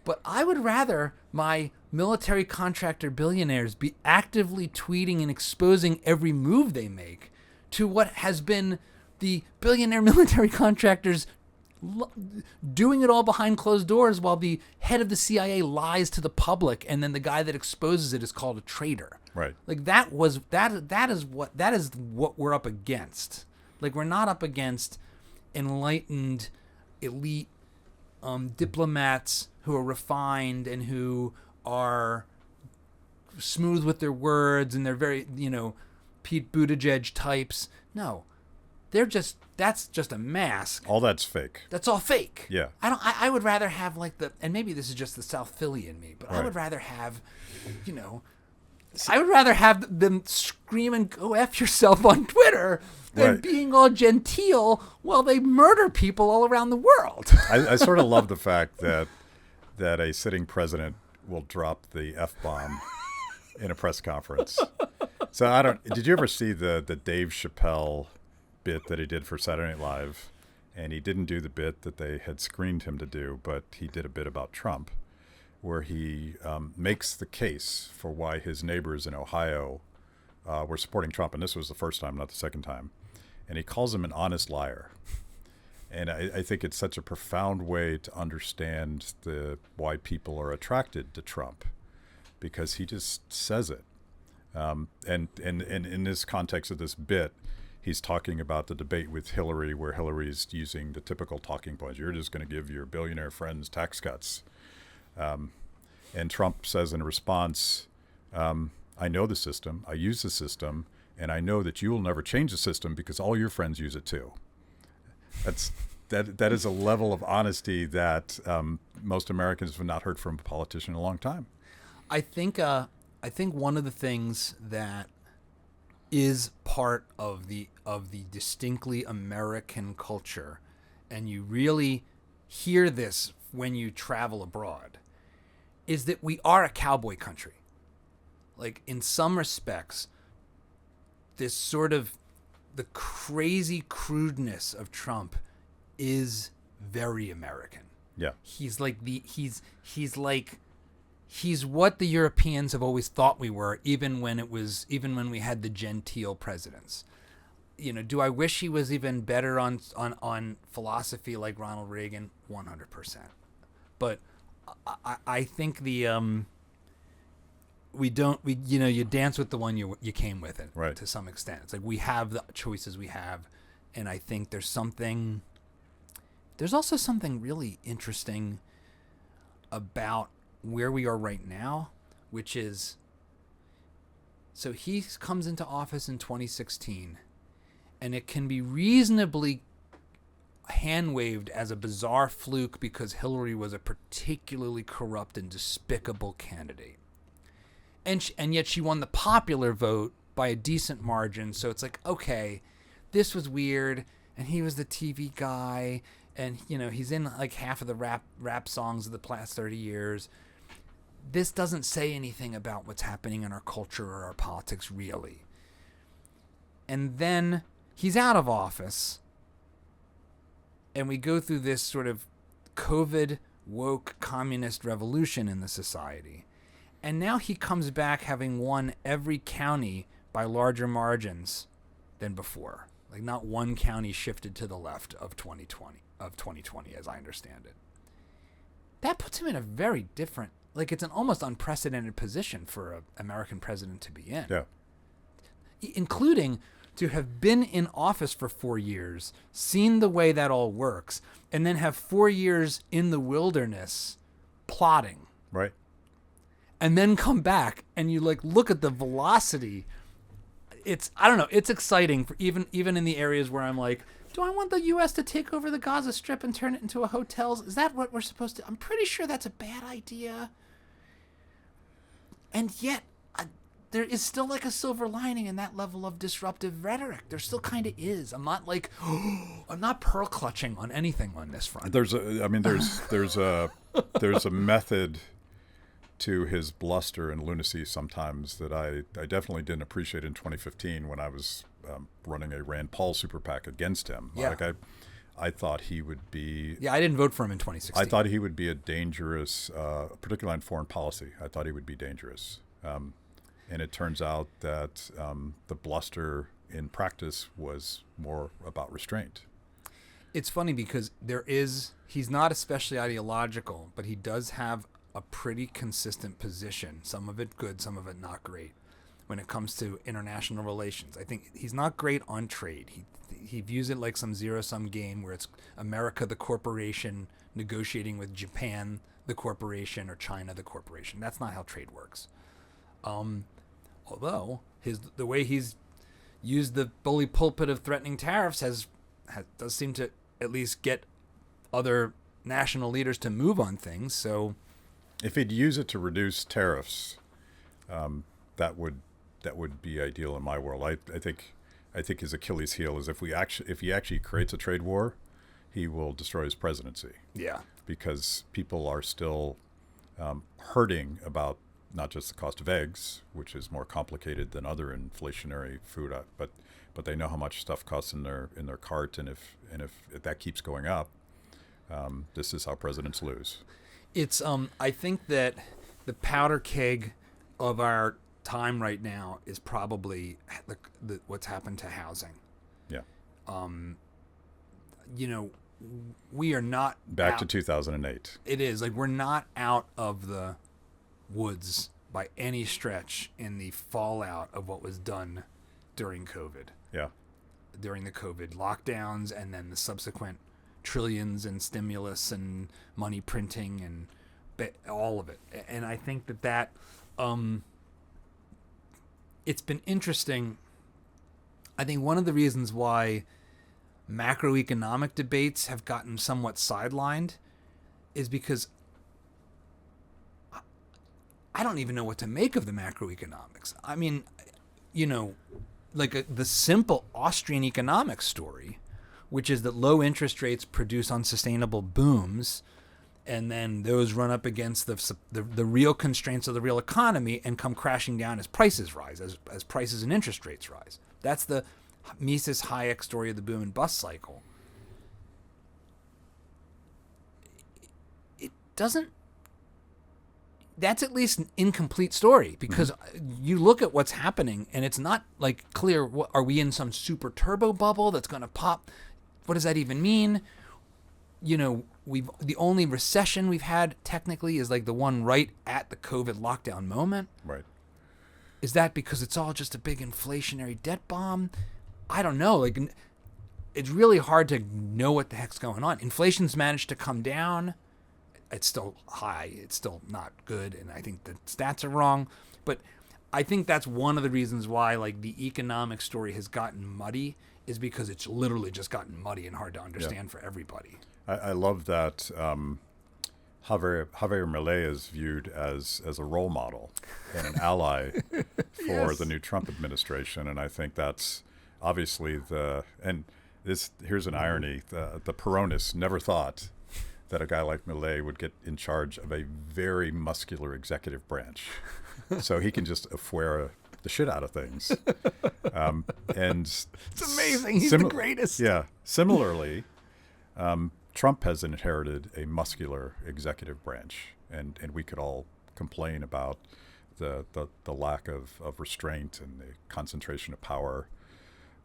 But I would rather my military contractor billionaires be actively tweeting and exposing every move they make to what has been the billionaire military contractors doing it all behind closed doors while the head of the CIA lies to the public, and then the guy that exposes it is called a traitor. Right. Like that is what we're up against. Like, we're not up against enlightened elite diplomats who are refined and who are smooth with their words and they're very, Pete Buttigieg types. No, that's just a mask. All that's fake. That's all fake. Yeah. I would rather have and maybe this is just the South Philly in me, but right. I would rather have, I would rather have them scream and go F yourself on Twitter than right. being all genteel while they murder people all around the world. I sort of love the fact that a sitting president will drop the F-bomb in a press conference. So did you ever see the Dave Chappelle bit that he did for Saturday Night Live? And he didn't do the bit that they had screened him to do, but he did a bit about Trump, where he makes the case for why his neighbors in Ohio were supporting Trump. And this was the first time, not the second time. And he calls him an honest liar. And I think it's such a profound way to understand why people are attracted to Trump, because he just says it. And in this context of this bit, he's talking about the debate with Hillary, where Hillary's using the typical talking points. You're just going to give your billionaire friends tax cuts. And Trump says in response, I know the system, I use the system, and I know that you will never change the system because all your friends use it too. That is a level of honesty that most Americans have not heard from a politician in a long time. I think one of the things that is part of the distinctly American culture, and you really hear this when you travel abroad, is that we are a cowboy country. Like, in some respects, this sort of the crazy crudeness of Trump is very American. Yeah. He's what the Europeans have always thought we were, even when we had the genteel presidents. Do I wish he was even better on philosophy like Ronald Reagan? 100%. But I think you dance with the one you came with it, right. To some extent. It's like we have the choices we have, and I think there's also something really interesting about where we are right now, which is, so he comes into office in 2016, and it can be reasonably hand-waved as a bizarre fluke because Hillary was a particularly corrupt and despicable candidate. And yet she won the popular vote by a decent margin, so it's like, okay, this was weird, and he was the TV guy, and he's in like half of the rap songs of the past 30 years. This doesn't say anything about what's happening in our culture or our politics, really. And then he's out of office, and we go through this sort of COVID woke communist revolution in the society. And now he comes back having won every county by larger margins than before. Like, not one county shifted to the left of 2020, as I understand it. That puts him in a very different, it's an almost unprecedented position for an American president to be in. Yeah. Including to have been in office for 4 years, seen the way that all works, and then have 4 years in the wilderness plotting. Right. And then come back and you look at the velocity. I don't know, it's exciting for even in the areas where I'm like, do I want the U.S. to take over the Gaza Strip and turn it into a hotel? Is that what we're supposed to? I'm pretty sure that's a bad idea. And yet, there is still a silver lining in that level of disruptive rhetoric. There still kind of is. I'm not I'm not pearl clutching on anything on this front. There's a method to his bluster and lunacy sometimes that I definitely didn't appreciate in 2015 when I was running a Rand Paul super PAC against him. Yeah. I thought he would be... Yeah, I didn't vote for him in 2016. I thought he would be a dangerous, particularly on foreign policy. I thought he would be dangerous. And it turns out that the bluster in practice was more about restraint. It's funny because he's not especially ideological, but he does have a pretty consistent position. Some of it good, some of it not great. when it comes to international relations. I think he's not great on trade. He views it like some zero-sum game where it's America the corporation negotiating with Japan the corporation or China the corporation. That's not how trade works. Although the way he's used the bully pulpit of threatening tariffs does seem to at least get other national leaders to move on things. So, if he'd use it to reduce tariffs, that would be ideal in my world. I think his Achilles heel is if he actually creates a trade war, he will destroy his presidency. Yeah, because people are still hurting about not just the cost of eggs, which is more complicated than other inflationary food, but they know how much stuff costs in their cart, and if that keeps going up, this is how presidents lose. It's I think that the powder keg of our time right now is probably what's happened to housing. Yeah. We are not back to 2008. It is like we're not out of the woods by any stretch in the fallout of what was done during COVID. Yeah. During the COVID lockdowns and then the subsequent trillions in stimulus and money printing and all of it. And I think that it's been interesting. I think one of the reasons why macroeconomic debates have gotten somewhat sidelined is because I don't even know what to make of the macroeconomics. I mean, the simple Austrian economics story, which is that low interest rates produce unsustainable booms, and then those run up against the real constraints of the real economy and come crashing down as prices rise, as prices and interest rates rise. That's the Mises Hayek story of the boom and bust cycle. It doesn't. That's at least an incomplete story because you look at what's happening and it's not like clear. Are we in some super turbo bubble that's going to pop? What does that even mean? The only recession we've had technically is like the one right at the COVID lockdown moment. Right. Is that because it's all just a big inflationary debt bomb? I don't know. Like, it's really hard to know what the heck's going on. Inflation's managed to come down. It's still high. It's still not good, and I think the stats are wrong. But I think that's one of the reasons why, like, the economic story has gotten muddy is because it's literally just gotten muddy and hard to understand for everybody. I love that Javier Milei is viewed as a role model and an ally for the new Trump administration, and I think that's obviously here's an irony: the Peronists never thought that a guy like Milei would get in charge of a very muscular executive branch, so he can just affuera the shit out of things. And it's amazing. He's the greatest. Yeah. Similarly, Trump has inherited a muscular executive branch, and we could all complain about the lack of restraint and the concentration of power.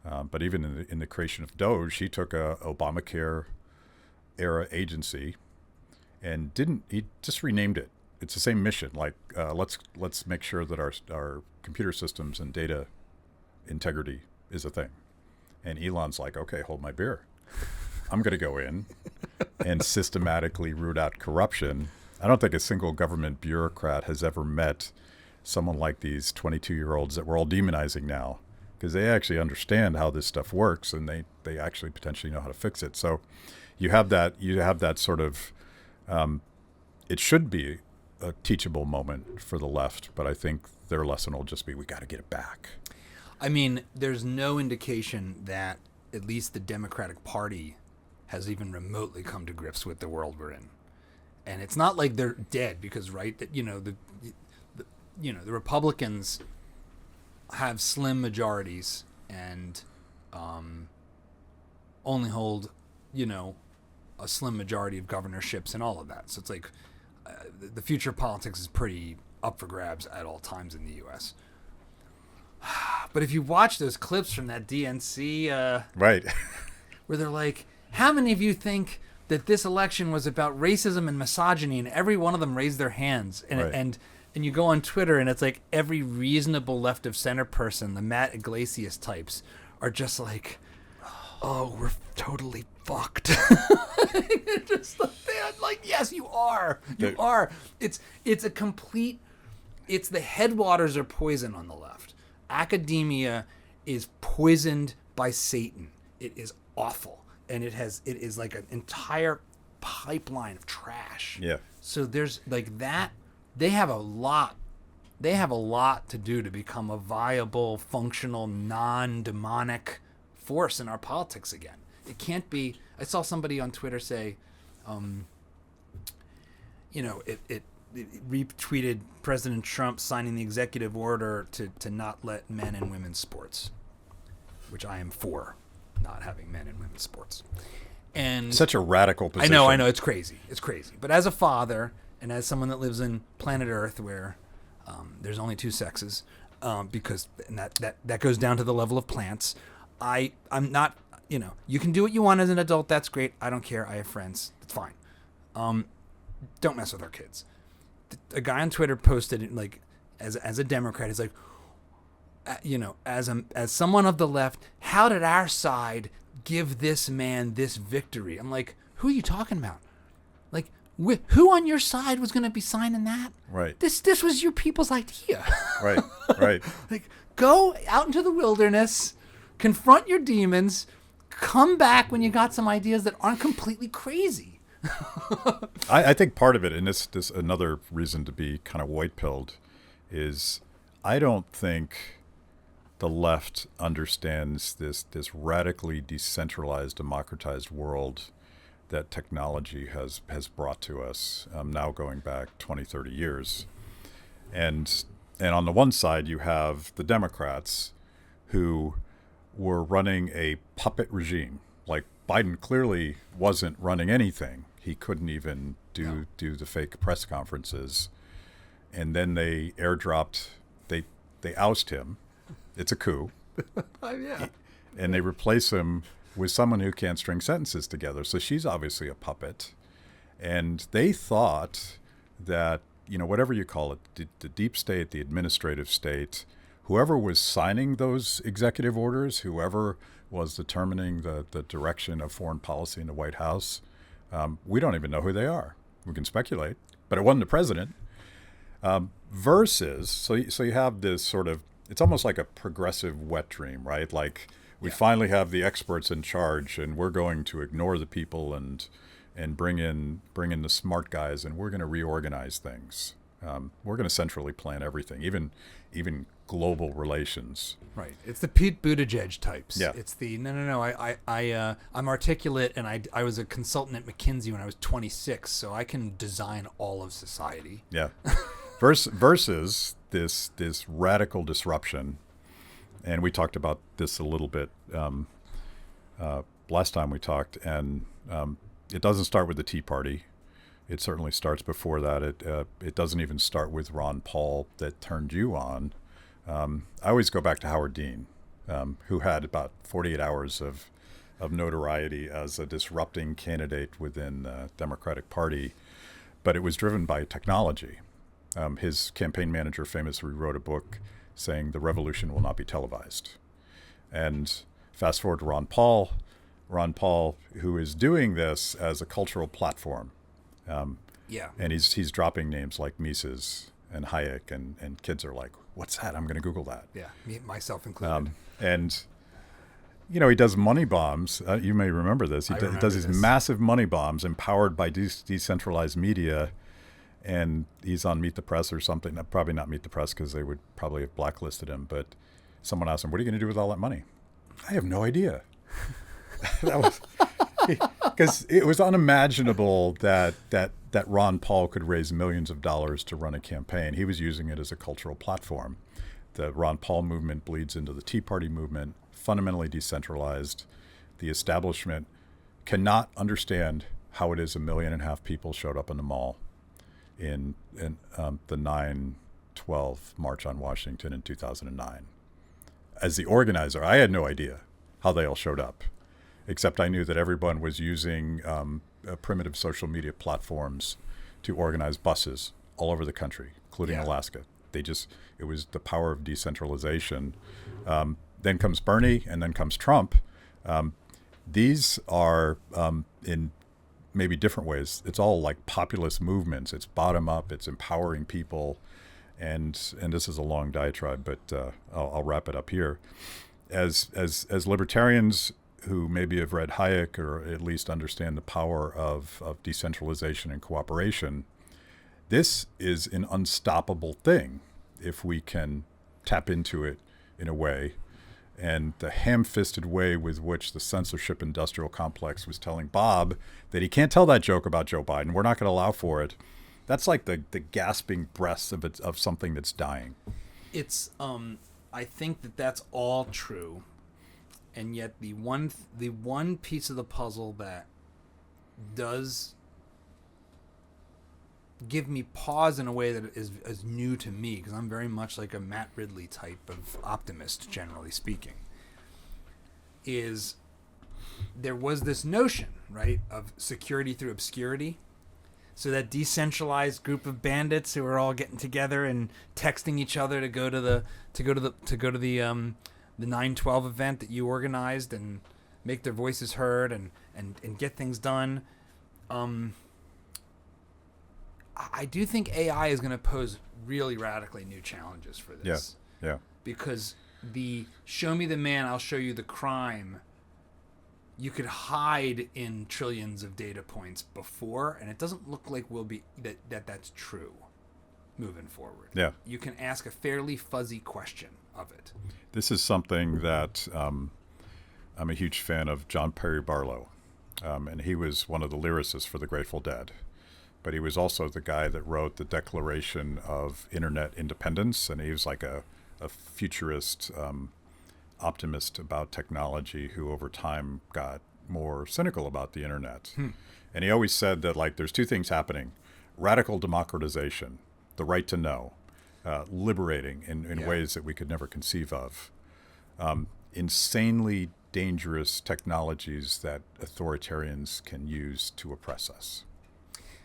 But even in the creation of DOGE, he took a Obamacare era agency and he just renamed it. It's the same mission. Like, let's make sure that our computer systems and data integrity is a thing. And Elon's like, okay, hold my beer. I'm going to go in and systematically root out corruption. I don't think a single government bureaucrat has ever met someone like these 22-year-olds that we're all demonizing now, because they actually understand how this stuff works and they actually potentially know how to fix it. So you have that sort of it should be a teachable moment for the left, but I think their lesson will just be we got to get it back. I mean, there's no indication that at least the Democratic Party has even remotely come to grips with the world we're in. And it's not like they're dead because the Republicans have slim majorities and only hold, a slim majority of governorships and all of that. So it's like the future of politics is pretty up for grabs at all times in the U.S. But if you watch those clips from that DNC, right, where they're like, how many of you think that this election was about racism and misogyny? And every one of them raised their hands. And right. and And you go on Twitter, and it's like every reasonable left of center person, the Matt Iglesias types, are just like, oh, we're totally fucked. Just like, yes, you are. You are. It's a complete. It's the headwaters are poison on the left. Academia is poisoned by Satan. It is awful, and it is like an entire pipeline of trash. Yeah. So there's like that. They have a lot to do to become a viable, functional, non-demonic force in our politics again. It can't be. I saw somebody on Twitter say, it retweeted President Trump signing the executive order to not let men and women's sports, which I am for, not having men and women's sports. And such a radical position. I know, it's crazy. But as a father and as someone that lives in planet Earth where there's only two sexes, because that goes down to the level of plants, I'm not, you can do what you want as an adult. That's great. I don't care. I have friends. It's fine. Don't mess with our kids. A guy on Twitter posted like, as a Democrat, he's like, as someone of the left, how did our side give this man this victory? I'm like, who are you talking about? Like, who on your side was going to be signing that? Right. This was your people's idea. Right. Like, go out into the wilderness, confront your demons, come back when you got some ideas that aren't completely crazy. I think part of it, and this another reason to be kind of white-pilled, is I don't think the left understands this radically decentralized, democratized world that technology has brought to us, now going back 20, 30 years. And on the one side, you have the Democrats who were running a puppet regime. Like, Biden clearly wasn't running anything. He couldn't even do the fake press conferences. And then they airdropped, they oust him. It's a coup. Yeah. And they replace him with someone who can't string sentences together. So she's obviously a puppet. And they thought that, whatever you call it, the deep state, the administrative state, whoever was signing those executive orders, whoever was determining the direction of foreign policy in the White House, we don't even know who they are. We can speculate, but it wasn't the president. Versus, so you have this sort of, it's almost like a progressive wet dream, right? Like, we finally have the experts in charge, and we're going to ignore the people and bring in the smart guys, and we're going to reorganize things. We're going to centrally plan everything, even global relations. Right. It's the Pete Buttigieg types. Yeah. It's the no. I'm articulate, and I was a consultant at McKinsey when I was 26, so I can design all of society. Yeah. Versus this radical disruption, and we talked about this a little bit last time we talked, and it doesn't start with the Tea Party. It certainly starts before that. It doesn't even start with Ron Paul that turned you on. I always go back to Howard Dean, who had about 48 hours of notoriety as a disrupting candidate within the Democratic Party, but it was driven by technology. His campaign manager famously wrote a book saying the revolution will not be televised. And fast forward to Ron Paul, who is doing this as a cultural platform. And he's dropping names like Mises and Hayek, and kids are like, what's that? I'm going to Google that. Yeah, me, myself included. And, he does money bombs. You may remember this. He does these massive money bombs empowered by decentralized media. And he's on Meet the Press or something. Probably not Meet the Press because they would probably have blacklisted him. But someone asked him, what are you going to do with all that money? I have no idea. Because it was unimaginable that Ron Paul could raise millions of dollars to run a campaign. He was using it as a cultural platform. The Ron Paul movement bleeds into the Tea Party movement, fundamentally decentralized. The establishment cannot understand how it is 1.5 million people showed up in the mall in the 9/12 March on Washington in 2009. As the organizer, I had no idea how they all showed up, except I knew that everyone was using primitive social media platforms to organize buses all over the country, including Alaska. It was the power of decentralization. Then comes Bernie, and then comes Trump. These are, in maybe different ways, it's all like populist movements. It's bottom up. It's empowering people. And this is a long diatribe, but I'll wrap it up here. As libertarians who maybe have read Hayek or at least understand the power of decentralization and cooperation, this is an unstoppable thing if we can tap into it in a way. And the ham-fisted way with which the censorship industrial complex was telling Bob that he can't tell that joke about Joe Biden, we're not going to allow for it. That's like the gasping breaths of something that's dying. It's I think that's all true, and yet the one piece of the puzzle that does give me pause in a way that is new to me, because I'm very much like a Matt Ridley type of optimist, generally speaking, is there was this notion, right, of security through obscurity. So that decentralized group of bandits who are all getting together and texting each other to go to the 9/12 event that you organized and make their voices heard and get things done. I do think AI is going to pose really radically new challenges for this. Yeah. Because the show me the man, I'll show you the crime, you could hide in trillions of data points before, and it doesn't look like that's true moving forward. Yeah. You can ask a fairly fuzzy question of it. This is something that I'm a huge fan of John Perry Barlow, and he was one of the lyricists for the Grateful Dead. But he was also the guy that wrote the Declaration of Internet Independence, and he was like a futurist optimist about technology who over time got more cynical about the internet. And he always said that, like, there's two things happening: radical democratization, the right to know, liberating in ways that we could never conceive of, insanely dangerous technologies that authoritarians can use to oppress us.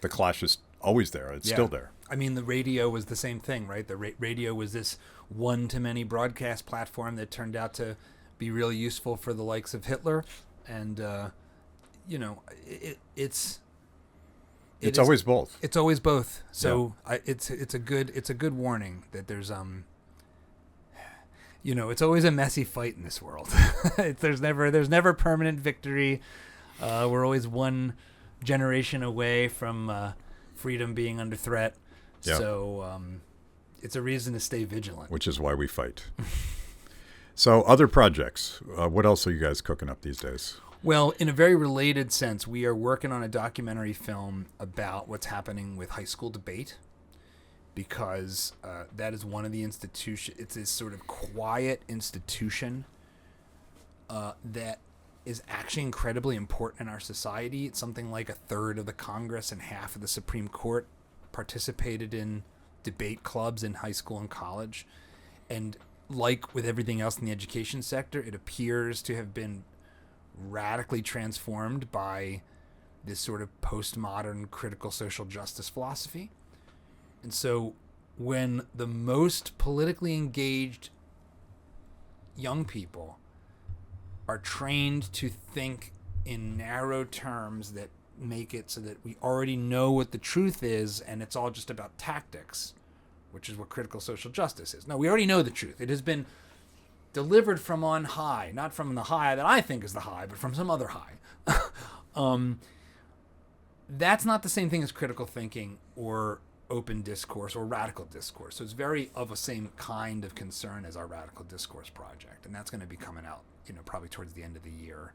The clash is always there. It's still there. I mean, the radio was the same thing, right? The radio was this one-to-many broadcast platform that turned out to be really useful for the likes of Hitler, and it's always both. It's always both. So it's a good warning that there's it's always a messy fight in this world. There's never permanent victory. We're always one generation away from freedom being under threat. Yeah. So it's a reason to stay vigilant. Which is why we fight. So other projects, what else are you guys cooking up these days? Well, in a very related sense, we are working on a documentary film about what's happening with high school debate, because that is one of the institutions. It's this sort of quiet institution that is actually incredibly important in our society. It's something like a third of the Congress and half of the Supreme Court participated in debate clubs in high school and college. And like with everything else in the education sector, it appears to have been radically transformed by this sort of postmodern critical social justice philosophy. And so when the most politically engaged young people are trained to think in narrow terms that make it so that we already know what the truth is and it's all just about tactics, which is what critical social justice is. No, we already know the truth. It has been delivered from on high, not from the high that I think is the high, but from some other high. That's not the same thing as critical thinking or open discourse or radical discourse. So it's very of a same kind of concern as our radical discourse project. And that's going to be coming out, probably towards the end of the year.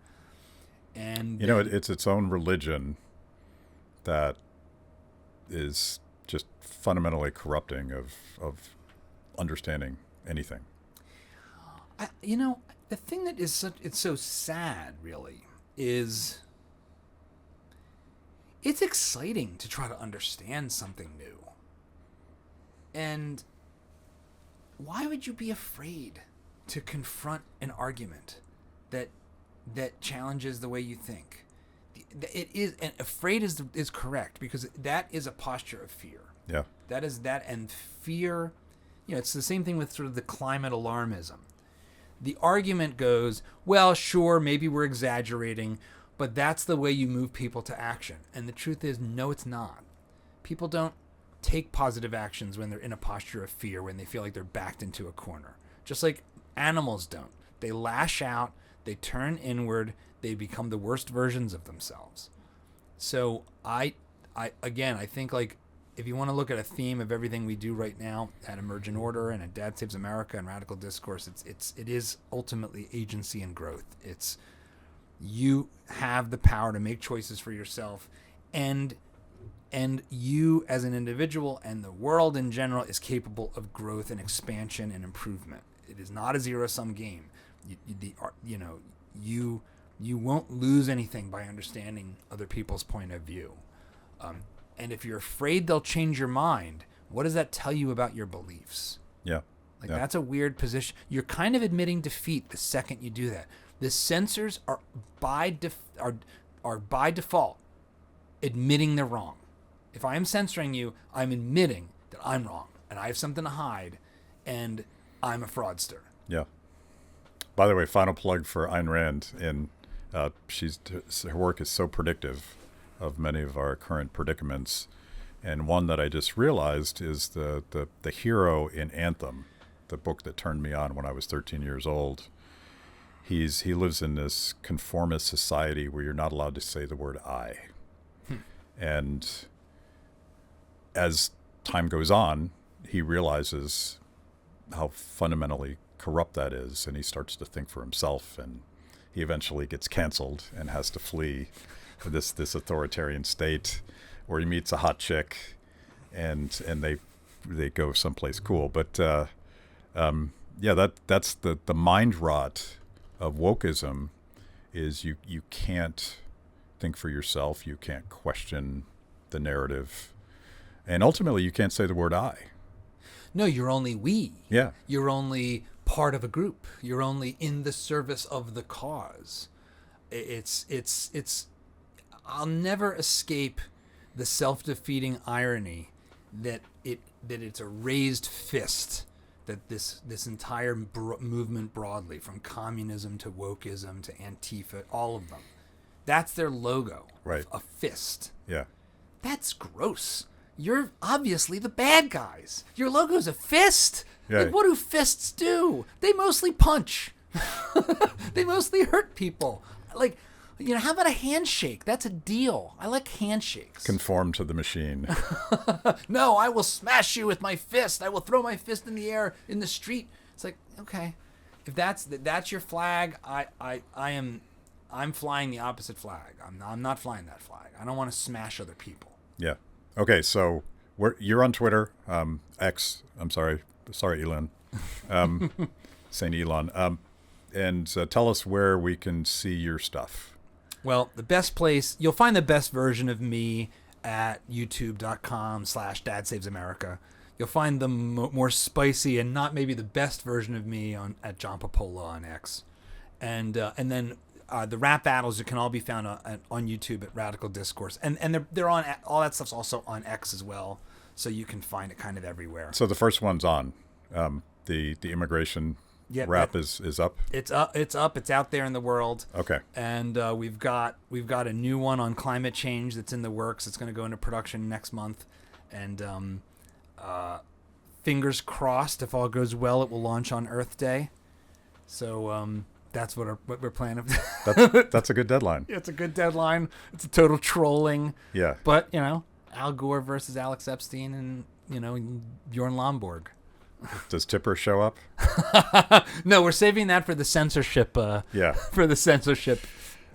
And it's its own religion that is just fundamentally corrupting of understanding anything. The thing that is it's so sad, really, is it's exciting to try to understand something new. And why would you be afraid to confront an argument that challenges the way you think? It is, and afraid is correct, because that is a posture of fear. Yeah. That is that, and fear. It's the same thing with sort of the climate alarmism. The argument goes, well, sure, maybe we're exaggerating, but that's the way you move people to action. And the truth is, no, it's not. People don't take positive actions when they're in a posture of fear, when they feel like they're backed into a corner. Just like animals don't. They lash out, they turn inward, they become the worst versions of themselves. So I think, like, if you want to look at a theme of everything we do right now at Emergent Order and at Dad Saves America and Radical Discourse, it is ultimately agency and growth. It's you have the power to make choices for yourself, and you as an individual and the world in general is capable of growth and expansion and improvement. It is not a zero-sum game. You won't lose anything by understanding other people's point of view. And if you're afraid they'll change your mind, what does that tell you about your beliefs? Yeah. That's a weird position. You're kind of admitting defeat the second you do that. The censors are by default admitting they're wrong. If I am censoring you, I'm admitting that I'm wrong and I have something to hide and I'm a fraudster. Yeah. By the way, final plug for Ayn Rand. Her work is so predictive of many of our current predicaments. And one that I just realized is the hero in Anthem, the book that turned me on when I was 13 years old. He lives in this conformist society where you're not allowed to say the word I. And as time goes on, he realizes how fundamentally corrupt that is, and he starts to think for himself, and he eventually gets canceled and has to flee this authoritarian state, where he meets a hot chick, and they go someplace cool. But that's the mind rot of wokeism, is you can't think for yourself, you can't question the narrative, and ultimately you can't say the word I. No, you're only we. Yeah. You're only part of a group. You're only in the service of the cause. It's I'll never escape the self-defeating irony that it's a raised fist, that this entire movement broadly, from communism to wokeism to Antifa, all of them, that's their logo. Right. A fist. Yeah. That's gross. You're obviously the bad guys. Your logo's a fist. Yeah. Like, what do fists do? They mostly punch. They mostly hurt people. Like, how about a handshake? That's a deal. I like handshakes. Conform to the machine. No, I will smash you with my fist. I will throw my fist in the air in the street. It's like, okay, if that's your flag, I'm flying the opposite flag. I'm not flying that flag. I don't want to smash other people. Yeah. Okay, so you're on Twitter, X. I'm sorry, Elon, Saint Elon, and tell us where we can see your stuff. Well, the best place, you'll find the best version of me at youtube.com/DadSavesAmerica. You'll find the more spicy and not maybe the best version of me at John Papola on X, and then the rap battles can all be found on YouTube at Radical Discourse, and they're on, all that stuff's also on X as well, so you can find it kind of everywhere. So the first one's on, the immigration rap is up. It's up. It's out there in the world. Okay. And we've got a new one on climate change that's in the works. It's going to go into production next month, and fingers crossed, if all goes well, it will launch on Earth Day. So that's what we're planning. That's a good deadline. Yeah, it's a good deadline. It's a total trolling. Yeah. But Al Gore versus Alex Epstein, and Bjorn Lomborg. Does Tipper show up? No, we're saving that for the censorship. For the censorship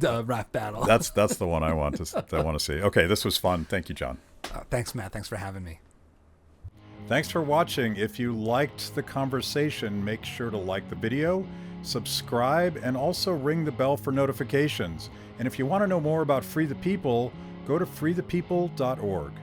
rap battle. That's the one I want to see. Okay, this was fun. Thank you, John. Thanks, Matt. Thanks for having me. Thanks for watching. If you liked the conversation, make sure to like the video, subscribe, and also ring the bell for notifications. And if you want to know more about Free the People, go to freethepeople.org.